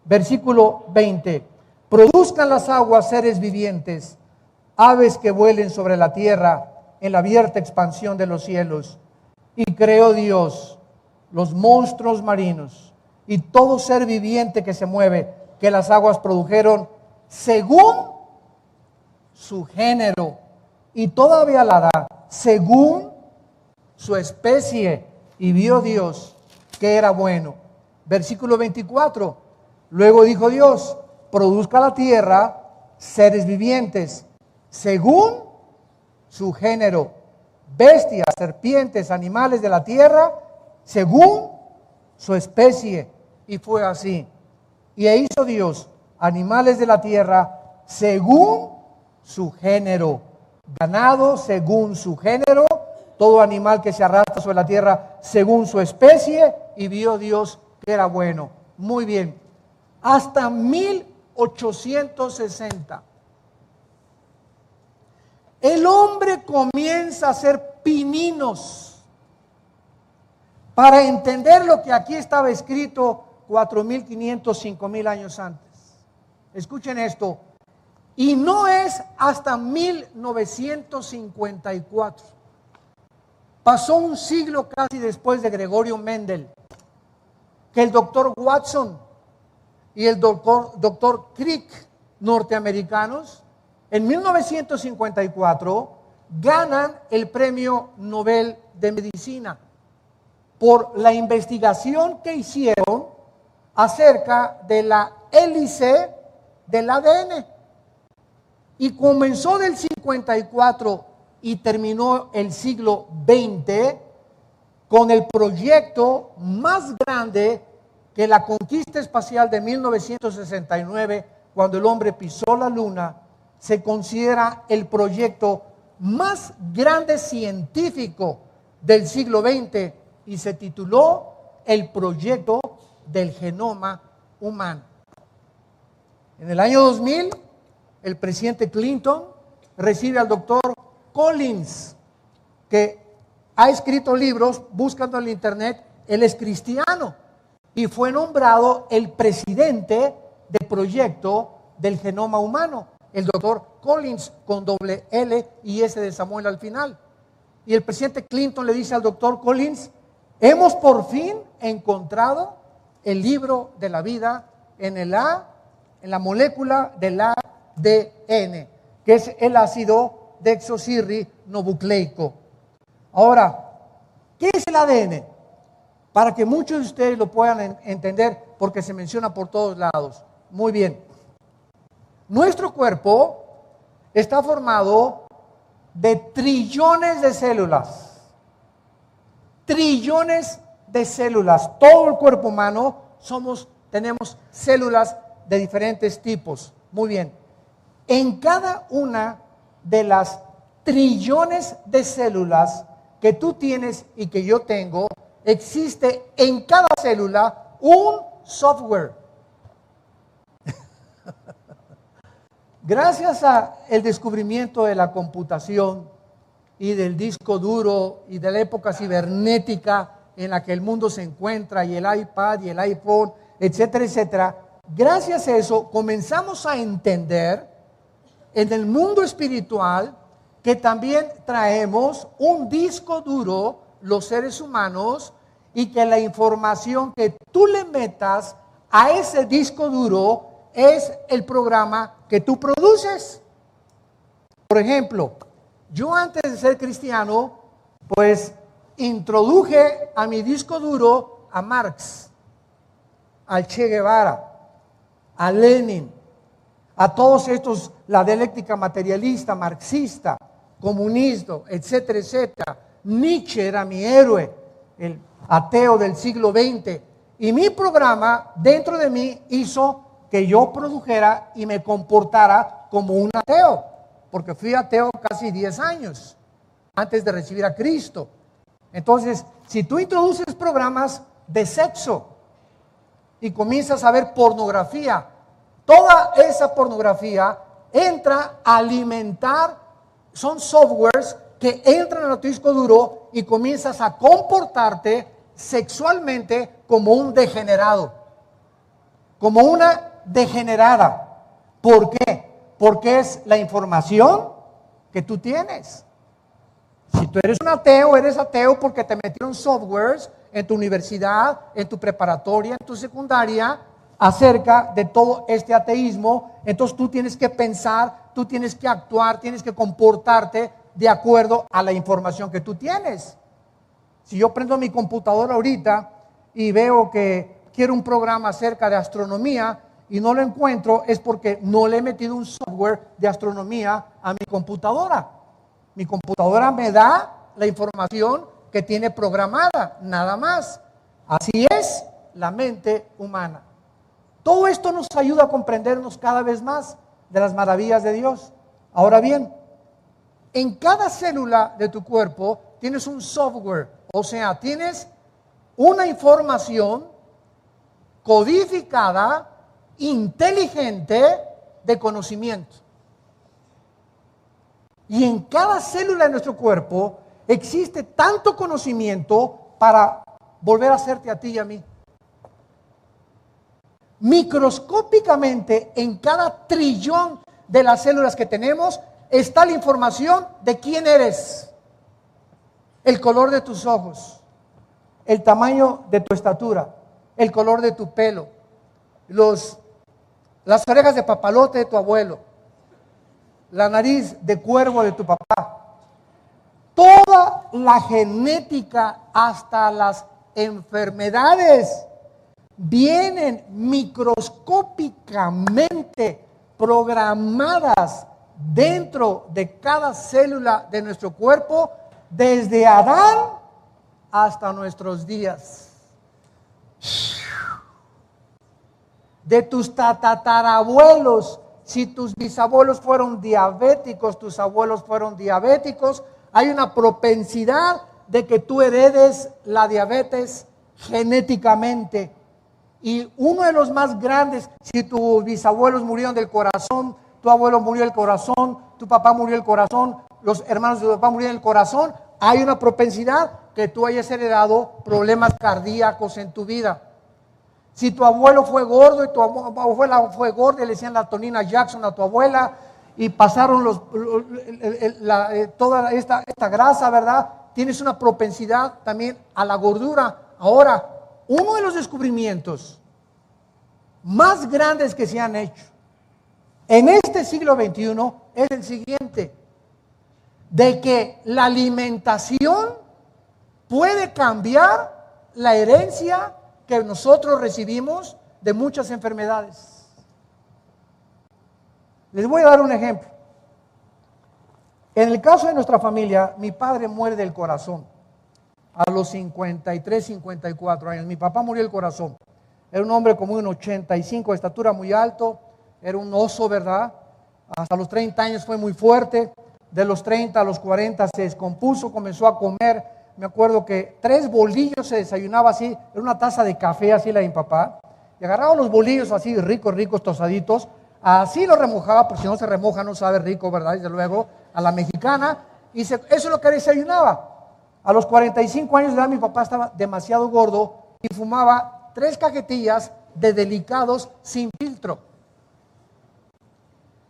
Versículo 20. Produzcan las aguas seres vivientes, aves que vuelen sobre la tierra en la abierta expansión de los cielos. Y creó Dios los monstruos marinos y todo ser viviente que se mueve, que las aguas produjeron según su género, y todavía la da según su especie, y vio Dios que era bueno. Versículo 24. Luego dijo Dios, produzca la tierra seres vivientes según su género, bestias, serpientes, animales de la tierra según su especie, y fue así. Y hizo Dios animales de la tierra según su género, ganado según su género, todo animal que se arrastra sobre la tierra según su especie, y vio Dios que era bueno. Muy bien, hasta 1860. El hombre comienza a hacer pininos para entender lo que aquí estaba escrito 4.500, 5.000 años antes. Escuchen esto. Y no es hasta 1954. Pasó un siglo casi después de Gregorio Mendel, que el doctor Watson y el doctor Crick, norteamericanos, en 1954 ganan el premio Nobel de Medicina por la investigación que hicieron acerca de la hélice del ADN. Y comenzó del 54 y terminó el siglo XX con el proyecto más grande que la conquista espacial de 1969, cuando el hombre pisó la luna. Se considera el proyecto más grande científico del siglo XX y se tituló el proyecto del genoma humano. En el año 2000, el presidente Clinton recibe al doctor Collins, que ha escrito libros, buscando en el internet. Él es cristiano y fue nombrado el presidente del proyecto del genoma humano. El doctor Collins, con doble L y S de Samuel al final. Y el presidente Clinton le dice al doctor Collins: hemos por fin encontrado el libro de la vida en la molécula del ADN, que es el ácido desoxirribonucleico. Ahora, ¿qué es el ADN? Para que muchos de ustedes lo puedan entender, porque se menciona por todos lados. Muy bien. Nuestro cuerpo está formado de trillones de células. Trillones de células. Todo el cuerpo humano tenemos células de diferentes tipos. Muy bien. En cada una de las trillones de células que tú tienes y que yo tengo, existe en cada célula un software. Gracias al descubrimiento de la computación y del disco duro y de la época cibernética en la que el mundo se encuentra, y el iPad y el iPhone, etcétera, etcétera, gracias a eso comenzamos a entender en el mundo espiritual que también traemos un disco duro, los seres humanos, y que la información que tú le metas a ese disco duro es el programa que tú produces. Por ejemplo, yo antes de ser cristiano, pues introduje a mi disco duro a Marx, al Che Guevara, a Lenin, a todos estos, la dialéctica materialista, marxista, comunista, etcétera, etcétera. Nietzsche era mi héroe, el ateo del siglo XX. Y mi programa dentro de mí hizo que yo produjera y me comportara como un ateo, porque fui ateo casi 10 años antes de recibir a Cristo. Entonces, si tú introduces programas de sexo y comienzas a ver pornografía, toda esa pornografía entra a alimentar, son softwares que entran a tu disco duro y comienzas a comportarte sexualmente como un degenerado, como una degenerada. ¿Por qué? Porque es la información que tú tienes. Si tú eres ateo porque te metieron softwares en tu universidad, en tu preparatoria, en tu secundaria, acerca de todo este ateísmo. Entonces tú tienes que pensar, tú tienes que actuar, tienes que comportarte de acuerdo a la información que tú tienes. Si yo prendo mi computadora ahorita y veo que quiero un programa acerca de astronomía y no lo encuentro, es porque no le he metido un software de astronomía a mi computadora. Mi computadora me da la información que tiene programada, nada más. Así es la mente humana. Todo esto nos ayuda a comprendernos cada vez más de las maravillas de Dios. Ahora bien, en cada célula de tu cuerpo tienes un software, o sea, tienes una información codificada, inteligente, de conocimiento. Y en cada célula de nuestro cuerpo existe tanto conocimiento para volver a hacerte a ti y a mí. Microscópicamente, en cada trillón de las células que tenemos, está la información de quién eres, el color de tus ojos, el tamaño de tu estatura, el color de tu pelo, las orejas de papalote de tu abuelo, la nariz de cuervo de tu papá. Toda la genética, hasta las enfermedades, vienen microscópicamente programadas dentro de cada célula de nuestro cuerpo, desde Adán hasta nuestros días. De tus tatarabuelos, si tus bisabuelos fueron diabéticos, tus abuelos fueron diabéticos, hay una propensidad de que tú heredes la diabetes genéticamente. Y uno de los más grandes, si tus bisabuelos murieron del corazón, tu abuelo murió del corazón, tu papá murió del corazón, los hermanos de tu papá murieron del corazón, hay una propensidad que tú hayas heredado problemas cardíacos en tu vida. Si tu abuelo fue gordo y tu abuela fue gorda, le decían la Tonina Jackson a tu abuela, y pasaron toda esta grasa, ¿verdad? Tienes una propensidad también a la gordura. Ahora, uno de los descubrimientos más grandes que se han hecho en este siglo XXI es el siguiente: de que la alimentación puede cambiar la herencia que nosotros recibimos de muchas enfermedades. Les voy a dar un ejemplo. En el caso de nuestra familia, mi padre muere del corazón a los 53, 54 años. Mi papá murió del corazón. Era un hombre como un 85 de estatura, muy alto. Era un oso, ¿verdad? Hasta los 30 años fue muy fuerte. De los 30 a los 40 se descompuso, comenzó a comer. Me acuerdo que 3 bolillos se desayunaba así, era una taza de café así la de mi papá. Y agarraba los bolillos así ricos, tostaditos. Así lo remojaba, porque si no se remoja no sabe rico, ¿verdad? Desde luego, a la mexicana. Y eso es lo que desayunaba. A los 45 años de edad mi papá estaba demasiado gordo y fumaba 3 cajetillas de Delicados sin filtro.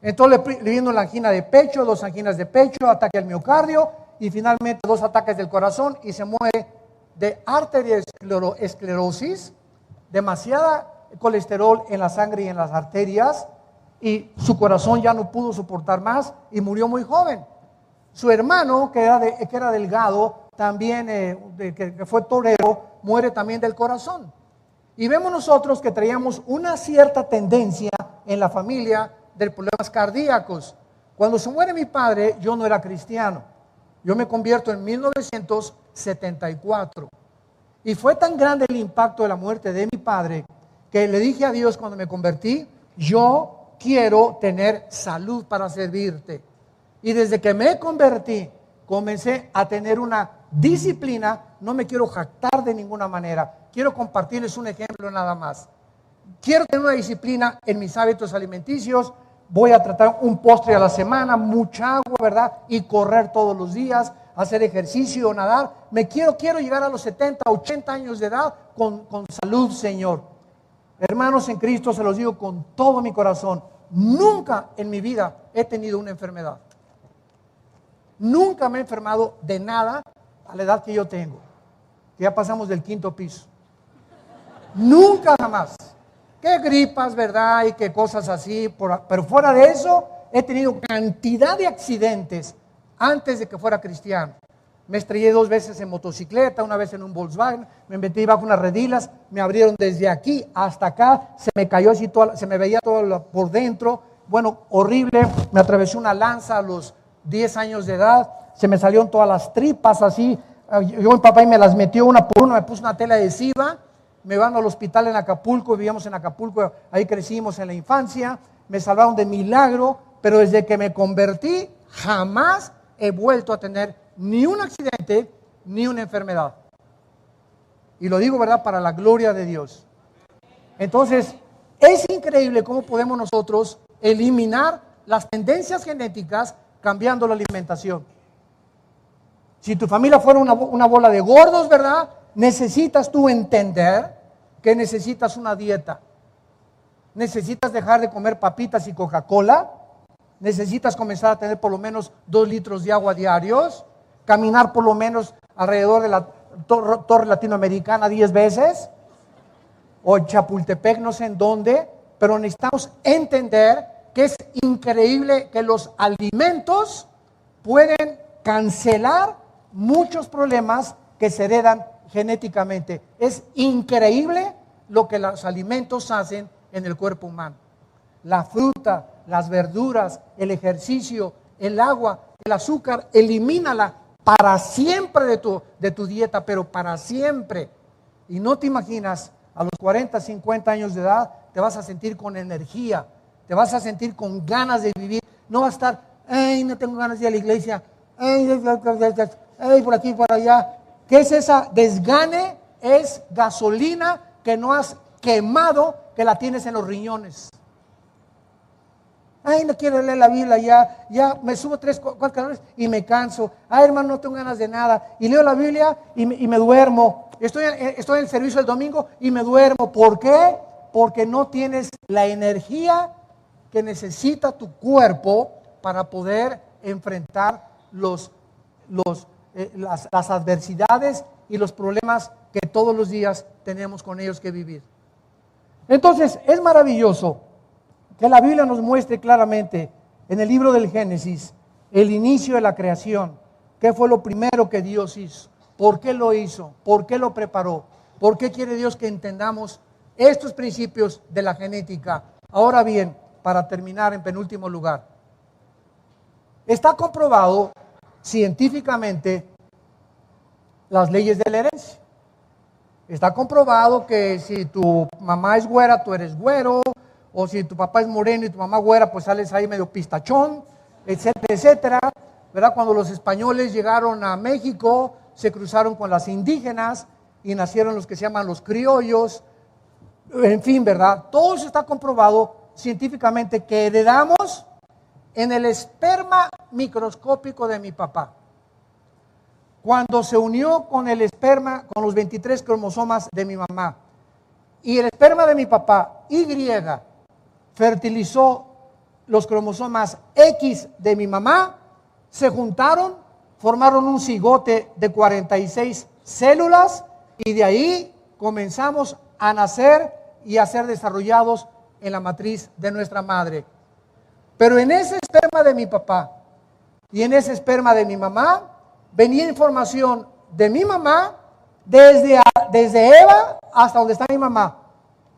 Entonces le vino la angina de pecho, 2 anginas de pecho, ataque al miocardio y finalmente 2 ataques del corazón y se muere de arteriosclerosis, demasiada colesterol en la sangre y en las arterias, y su corazón ya no pudo soportar más y murió muy joven. Su hermano, que era delgado, también que fue torero, muere también del corazón. Y vemos nosotros que traíamos una cierta tendencia en la familia de problemas cardíacos. Cuando se muere mi padre, yo no era cristiano. Yo me convierto en 1974. Y fue tan grande el impacto de la muerte de mi padre que le dije a Dios cuando me convertí: yo quiero tener salud para servirte. Y desde que me convertí, comencé a tener una disciplina. No me quiero jactar de ninguna manera. Quiero compartirles un ejemplo nada más. Quiero tener una disciplina en mis hábitos alimenticios. Voy a tratar un postre a la semana, mucha agua, ¿verdad? Y correr todos los días, hacer ejercicio, nadar. Quiero llegar a los 70, 80 años de edad con salud, Señor. Hermanos en Cristo, se los digo con todo mi corazón, nunca en mi vida he tenido una enfermedad. Nunca me he enfermado de nada a la edad que yo tengo, que ya pasamos del 5º piso. Nunca jamás. Qué gripas, ¿verdad? Y qué cosas así, pero fuera de eso, he tenido cantidad de accidentes antes de que fuera cristiano. Me estrellé 2 veces en motocicleta, una vez en un Volkswagen, me metí bajo unas redilas, me abrieron desde aquí hasta acá, se me cayó así, se me veía todo por dentro, bueno, horrible. Me atravesó una lanza a los 10 años de edad, se me salieron todas las tripas así. Yo, mi papá, y me las metió una por una, me puso una tela adhesiva me van al hospital en Acapulco, vivíamos en Acapulco, ahí crecimos en la infancia, me salvaron de milagro, pero desde que me convertí jamás he vuelto a tener ni un accidente ni una enfermedad. Y lo digo, ¿verdad?, para la gloria de Dios. Entonces, es increíble cómo podemos nosotros eliminar las tendencias genéticas cambiando la alimentación. Si tu familia fuera una bola de gordos, ¿verdad?, necesitas tú entender que necesitas una dieta. Necesitas dejar de comer papitas y Coca-Cola. Necesitas comenzar a tener por lo menos 2 litros de agua diarios. Caminar por lo menos alrededor de la torre latinoamericana 10 veces. O en Chapultepec, no sé en dónde. Pero necesitamos entender que es increíble que los alimentos pueden cancelar muchos problemas que se heredan genéticamente. Es increíble lo que los alimentos hacen en el cuerpo humano. La fruta, las verduras, el ejercicio, el agua, el azúcar, elimínala para siempre de tu dieta, pero para siempre. Y no te imaginas, a los 40, 50 años de edad, te vas a sentir con energía, te vas a sentir con ganas de vivir. No vas a estar, ay, no tengo ganas de ir a la iglesia, ay, por aquí, por allá. ¿Qué es esa desgane? Es gasolina que no has quemado, que la tienes en los riñones. Ay, no quiero leer la Biblia, ya me subo 3, 4 calorías y me canso. Ay, hermano, no tengo ganas de nada. Y leo la Biblia y me duermo. Estoy en el servicio el domingo y me duermo. ¿Por qué? Porque no tienes la energía que necesita tu cuerpo para poder enfrentar las adversidades y los problemas que todos los días tenemos con ellos que vivir. Entonces, es maravilloso que la Biblia nos muestre claramente en el libro del Génesis el inicio de la creación. ¿Qué fue lo primero que Dios hizo? ¿Por qué lo hizo? ¿Por qué lo preparó? ¿Por qué quiere Dios que entendamos estos principios de la genética? Ahora bien, para terminar en penúltimo lugar, está comprobado científicamente las leyes de la herencia. Está comprobado que si tu mamá es güera, tú eres güero, o si tu papá es moreno y tu mamá güera, pues sales ahí medio pistachón, etcétera, etcétera. ¿Verdad? Cuando los españoles llegaron a México, se cruzaron con las indígenas y nacieron los que se llaman los criollos. En fin, ¿verdad? Todo eso está comprobado científicamente que heredamos en el esperma microscópico de mi papá. Cuando se unió con el esperma, con los 23 cromosomas de mi mamá, y el esperma de mi papá, Y, fertilizó los cromosomas X de mi mamá, se juntaron, formaron un cigote de 46 células y de ahí comenzamos a nacer y a ser desarrollados en la matriz de nuestra madre. Pero en ese esperma de mi papá y en ese esperma de mi mamá venía información de mi mamá desde Eva hasta donde está mi mamá.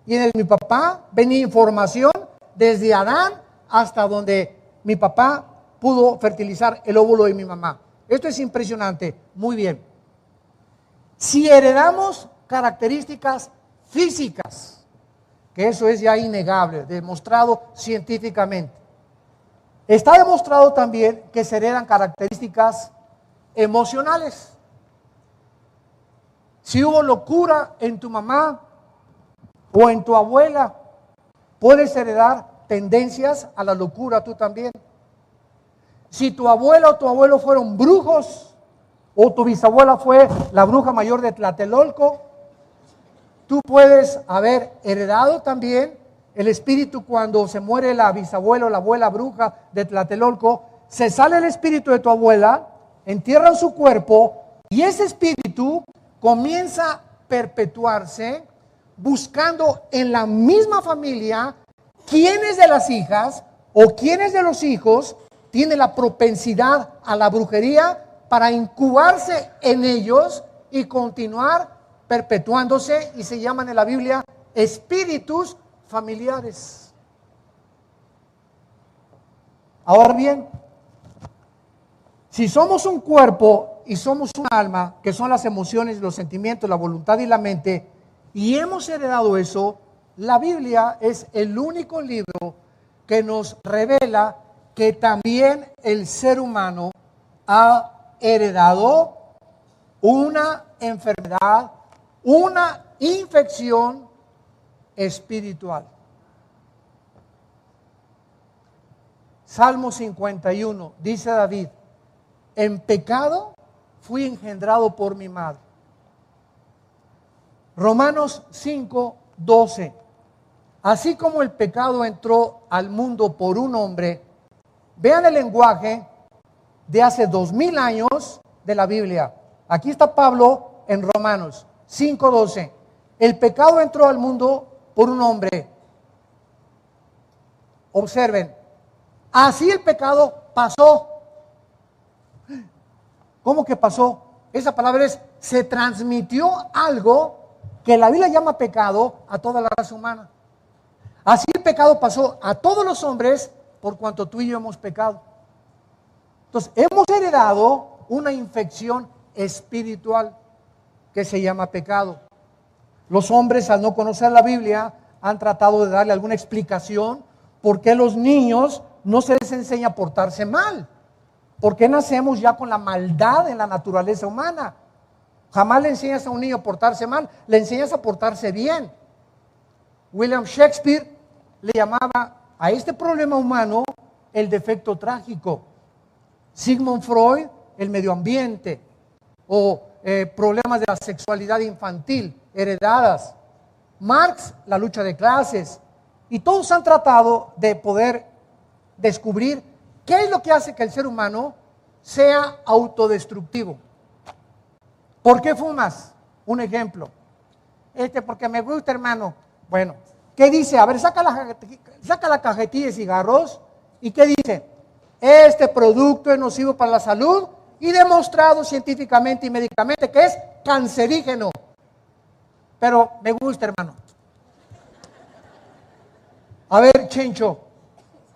Y en el de mi papá venía información desde Adán hasta donde mi papá pudo fertilizar el óvulo de mi mamá. Esto es impresionante. Muy bien. Si heredamos características físicas, que eso es ya innegable, demostrado científicamente, está demostrado también que se heredan características emocionales. Si hubo locura en tu mamá o en tu abuela, puedes heredar tendencias a la locura tú también. Si tu abuela o tu abuelo fueron brujos, o tu bisabuela fue la bruja mayor de Tlatelolco, tú puedes haber heredado también el espíritu. Cuando se muere la bisabuela o la abuela bruja de Tlatelolco, se sale el espíritu de tu abuela, entierran su cuerpo y ese espíritu comienza a perpetuarse buscando en la misma familia quiénes de las hijas o quiénes de los hijos tienen la propensidad a la brujería para incubarse en ellos y continuar perpetuándose, y se llaman en la Biblia espíritus familiares. Ahora bien, si somos un cuerpo y somos un alma, que son las emociones, los sentimientos, la voluntad y la mente, y hemos heredado eso, la Biblia es el único libro que nos revela que también el ser humano ha heredado una enfermedad, una infección espiritual. Salmo 51, dice David, en pecado fui engendrado por mi madre. Romanos 5, 12, así como el pecado entró al mundo por un hombre, vean el lenguaje de hace 2000 años de la Biblia. Aquí está Pablo en Romanos 5, 12. El pecado entró al mundo por un hombre. Observen, así el pecado pasó. ¿Cómo que pasó? Esa palabra es, se transmitió algo que la Biblia llama pecado a toda la raza humana. Así el pecado pasó a todos los hombres por cuanto tú y yo hemos pecado. Entonces, hemos heredado una infección espiritual que se llama pecado. Los hombres, al no conocer la Biblia, han tratado de darle alguna explicación por qué los niños no se les enseña a portarse mal. ¿Por qué nacemos ya con la maldad en la naturaleza humana? Jamás le enseñas a un niño a portarse mal, le enseñas a portarse bien. William Shakespeare le llamaba a este problema humano el defecto trágico. Sigmund Freud, el medio ambiente, o problemas de la sexualidad infantil, heredadas. Marx, la lucha de clases. Y todos han tratado de poder descubrir qué es lo que hace que el ser humano sea autodestructivo. ¿Por qué fumas? Un ejemplo. Porque me gusta, hermano. Bueno, ¿qué dice? A ver, saca la cajetilla de cigarros. ¿Y qué dice? Este producto es nocivo para la salud y demostrado científicamente y médicamente que es cancerígeno. Pero me gusta, hermano. A ver, Chencho,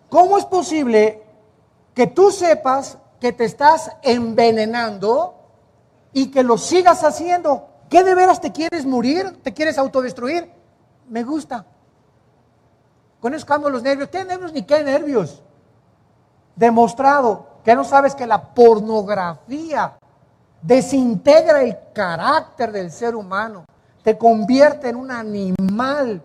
¿cómo es posible que tú sepas que te estás envenenando y que lo sigas haciendo? ¿Qué de veras te quieres morir? ¿Te quieres autodestruir? Me gusta. Con eso cambio los nervios. ¿Qué nervios ni qué nervios? Demostrado que no sabes que la pornografía desintegra el carácter del ser humano, te convierte en un animal,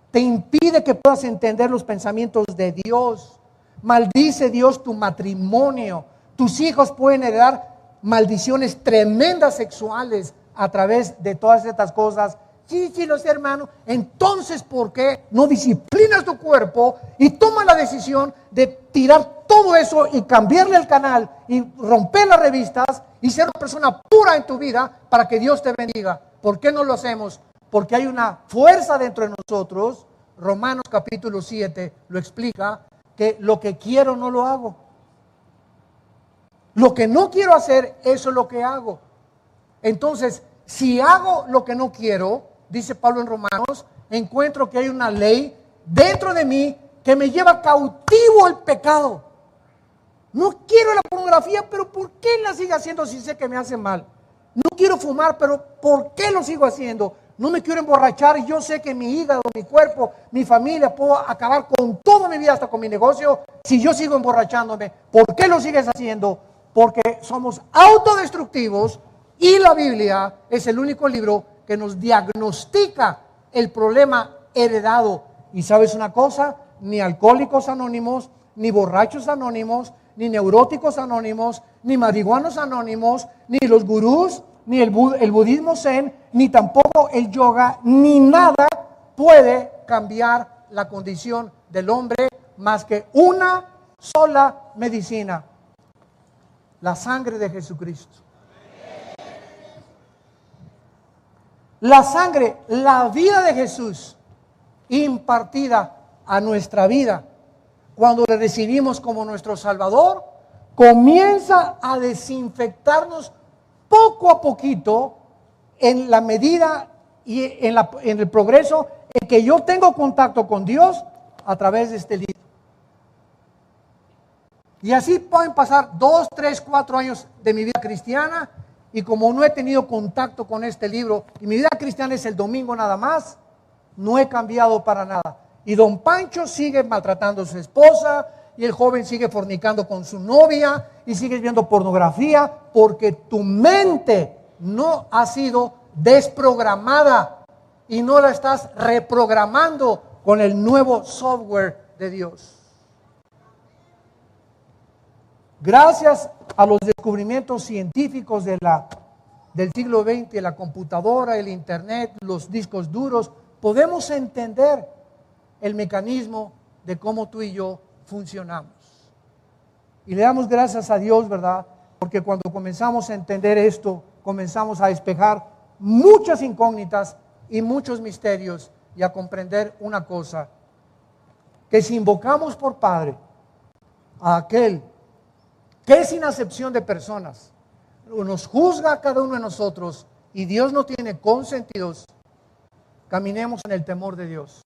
te impide que puedas entender los pensamientos de Dios. Maldice Dios tu matrimonio. Tus hijos pueden heredar maldiciones tremendas sexuales a través de todas estas cosas. Sí, lo sé, hermano. Entonces, ¿por qué no disciplinas tu cuerpo y tomas la decisión de tirar todo eso y cambiarle el canal y romper las revistas y ser una persona pura en tu vida para que Dios te bendiga? ¿Por qué no lo hacemos? Porque hay una fuerza dentro de nosotros. Romanos capítulo 7 lo explica, que lo que quiero no lo hago. Lo que no quiero hacer, eso es lo que hago. Entonces, si hago lo que no quiero, dice Pablo en Romanos, encuentro que hay una ley dentro de mí que me lleva cautivo al pecado. No quiero la pornografía, pero ¿por qué la sigo haciendo si sé que me hace mal? No quiero fumar, pero ¿por qué lo sigo haciendo? No me quiero emborrachar y yo sé que mi hígado, mi cuerpo, mi familia, puedo acabar con toda mi vida, hasta con mi negocio, si yo sigo emborrachándome. ¿Por qué lo sigues haciendo? Porque somos autodestructivos y la Biblia es el único libro que nos diagnostica el problema heredado. Y ¿sabes una cosa? Ni Alcohólicos Anónimos, ni Borrachos Anónimos, ni Neuróticos Anónimos, ni Marihuanos Anónimos, ni los gurús, ni el budismo zen, ni tampoco el yoga, ni nada puede cambiar la condición del hombre más que una sola medicina: la sangre de Jesucristo. La sangre, la vida de Jesús impartida a nuestra vida, cuando le recibimos como nuestro Salvador, comienza a desinfectarnos poco a poquito en la medida y en el progreso en que yo tengo contacto con Dios a través de este libro. Y así pueden pasar 2, 3, 4 años de mi vida cristiana y como no he tenido contacto con este libro, y mi vida cristiana es el domingo nada más, no he cambiado para nada. Y don Pancho sigue maltratando a su esposa, y el joven sigue fornicando con su novia, y sigues viendo pornografía, porque tu mente no ha sido desprogramada, y no la estás reprogramando con el nuevo software de Dios. Gracias a los descubrimientos científicos del siglo XX, la computadora, el internet, los discos duros, podemos entender el mecanismo de cómo tú y yo funcionamos. Y le damos gracias a Dios, ¿verdad? Porque cuando comenzamos a entender esto, comenzamos a despejar muchas incógnitas y muchos misterios y a comprender una cosa, que si invocamos por Padre a aquel que sin acepción de personas nos juzga a cada uno de nosotros y Dios no tiene consentidos, caminemos en el temor de Dios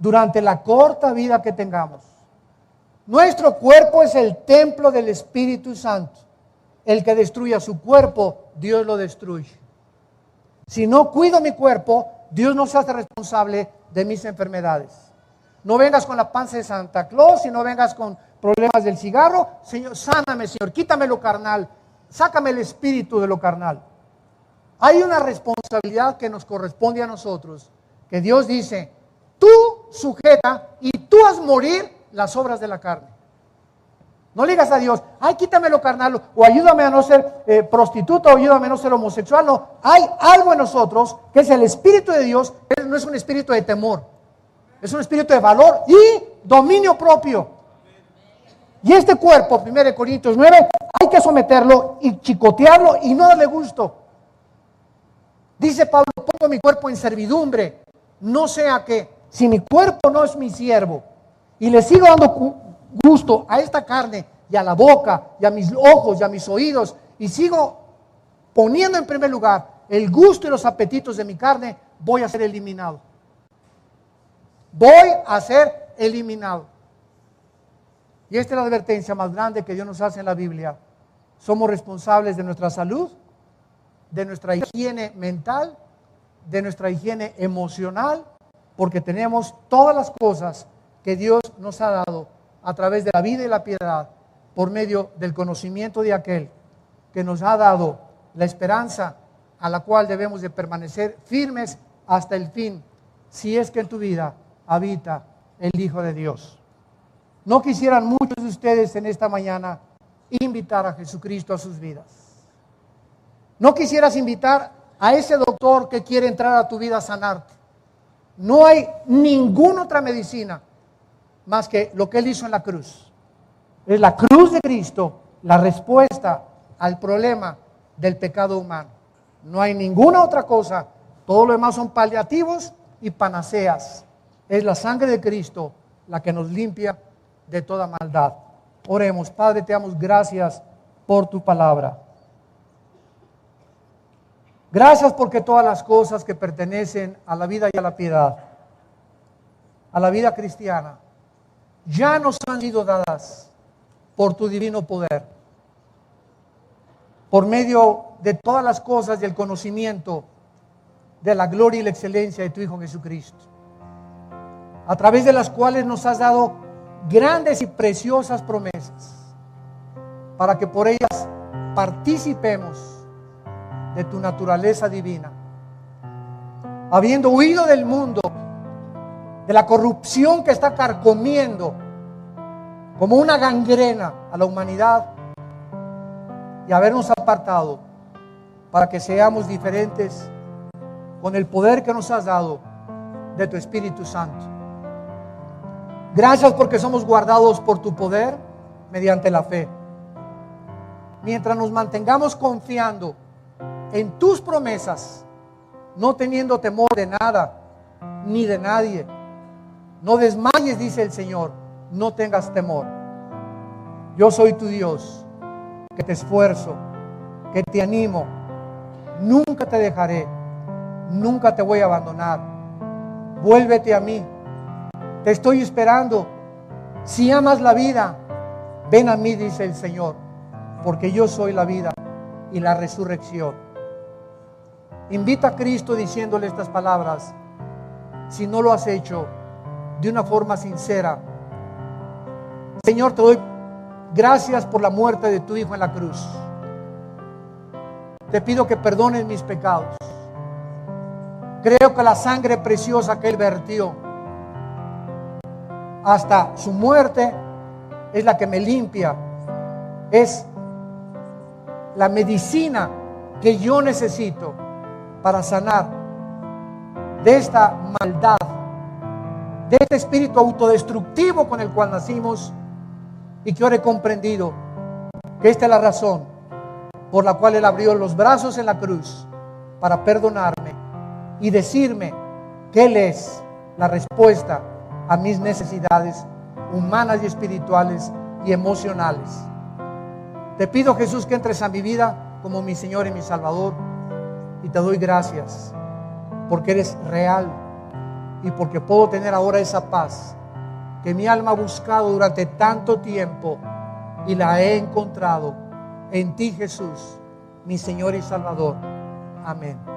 durante la corta vida que tengamos. Nuestro cuerpo es el templo del Espíritu Santo. El que destruya su cuerpo, Dios lo destruye. Si no cuido mi cuerpo, Dios no se hace responsable de mis enfermedades. No vengas con la panza de Santa Claus y no vengas con problemas del cigarro. Señor, sáname, Señor, quítame lo carnal, sácame el espíritu de lo carnal. Hay una responsabilidad que nos corresponde a nosotros, que Dios dice, tú sujeta y tú haz morir las obras de la carne. No le digas a Dios, ay, quítame lo carnal, o ayúdame a no ser prostituta, o ayúdame a no ser homosexual. No, hay algo en nosotros que es el Espíritu de Dios, no es un espíritu de temor, es un espíritu de valor y dominio propio. Y este cuerpo, 1 Corintios 9, hay que someterlo y chicotearlo y no darle gusto. Dice Pablo, pongo mi cuerpo en servidumbre, no sea que si mi cuerpo no es mi siervo y le sigo dando gusto a esta carne y a la boca y a mis ojos y a mis oídos y sigo poniendo en primer lugar el gusto y los apetitos de mi carne, voy a ser eliminado. Voy a ser eliminado. Y esta es la advertencia más grande que Dios nos hace en la Biblia. Somos responsables de nuestra salud, de nuestra higiene mental, de nuestra higiene emocional, porque tenemos todas las cosas que Dios nos ha dado a través de la vida y la piedad, por medio del conocimiento de aquel que nos ha dado la esperanza a la cual debemos de permanecer firmes hasta el fin, si es que en tu vida habita el Hijo de Dios. ¿No quisieran muchos de ustedes en esta mañana invitar a Jesucristo a sus vidas? ¿No quisieras invitar a ese doctor que quiere entrar a tu vida a sanarte? No hay ninguna otra medicina más que lo que Él hizo en la cruz. Es la cruz de Cristo la respuesta al problema del pecado humano. No hay ninguna otra cosa. Todo lo demás son paliativos y panaceas. Es la sangre de Cristo la que nos limpia de toda maldad. Oremos. Padre, te damos gracias por tu palabra. Gracias porque todas las cosas que pertenecen a la vida y a la piedad, a la vida cristiana, ya nos han sido dadas por tu divino poder, por medio de todas las cosas y el conocimiento de la gloria y la excelencia de tu Hijo Jesucristo, a través de las cuales nos has dado grandes y preciosas promesas, para que por ellas participemos de tu naturaleza divina, habiendo huido del mundo, de la corrupción que está carcomiendo como una gangrena a la humanidad, y habernos apartado para que seamos diferentes con el poder que nos has dado de tu Espíritu Santo. Gracias porque somos guardados por tu poder mediante la fe. Mientras nos mantengamos confiando en tus promesas, no teniendo temor de nada ni de nadie. No desmayes, dice el Señor, no tengas temor. Yo soy tu Dios, que te esfuerzo, que te animo. Nunca te dejaré, nunca te voy a abandonar. Vuélvete a mí, te estoy esperando. Si amas la vida, ven a mí, dice el Señor, porque yo soy la vida y la resurrección. Invita a Cristo diciéndole estas palabras, si no lo has hecho de una forma sincera. Señor, te doy gracias por la muerte de tu Hijo en la cruz. Te pido que perdones mis pecados. Creo que la sangre preciosa que Él vertió hasta su muerte es la que me limpia, es la medicina que yo necesito para sanar de esta maldad, de este espíritu autodestructivo con el cual nacimos, y que ahora he comprendido que esta es la razón por la cual Él abrió los brazos en la cruz para perdonarme y decirme que Él es la respuesta a mis necesidades humanas y espirituales y emocionales. Te pido, Jesús, que entres a mi vida como mi Señor y mi Salvador, y te doy gracias porque eres real y porque puedo tener ahora esa paz que mi alma ha buscado durante tanto tiempo y la he encontrado en ti, Jesús, mi Señor y Salvador. Amén.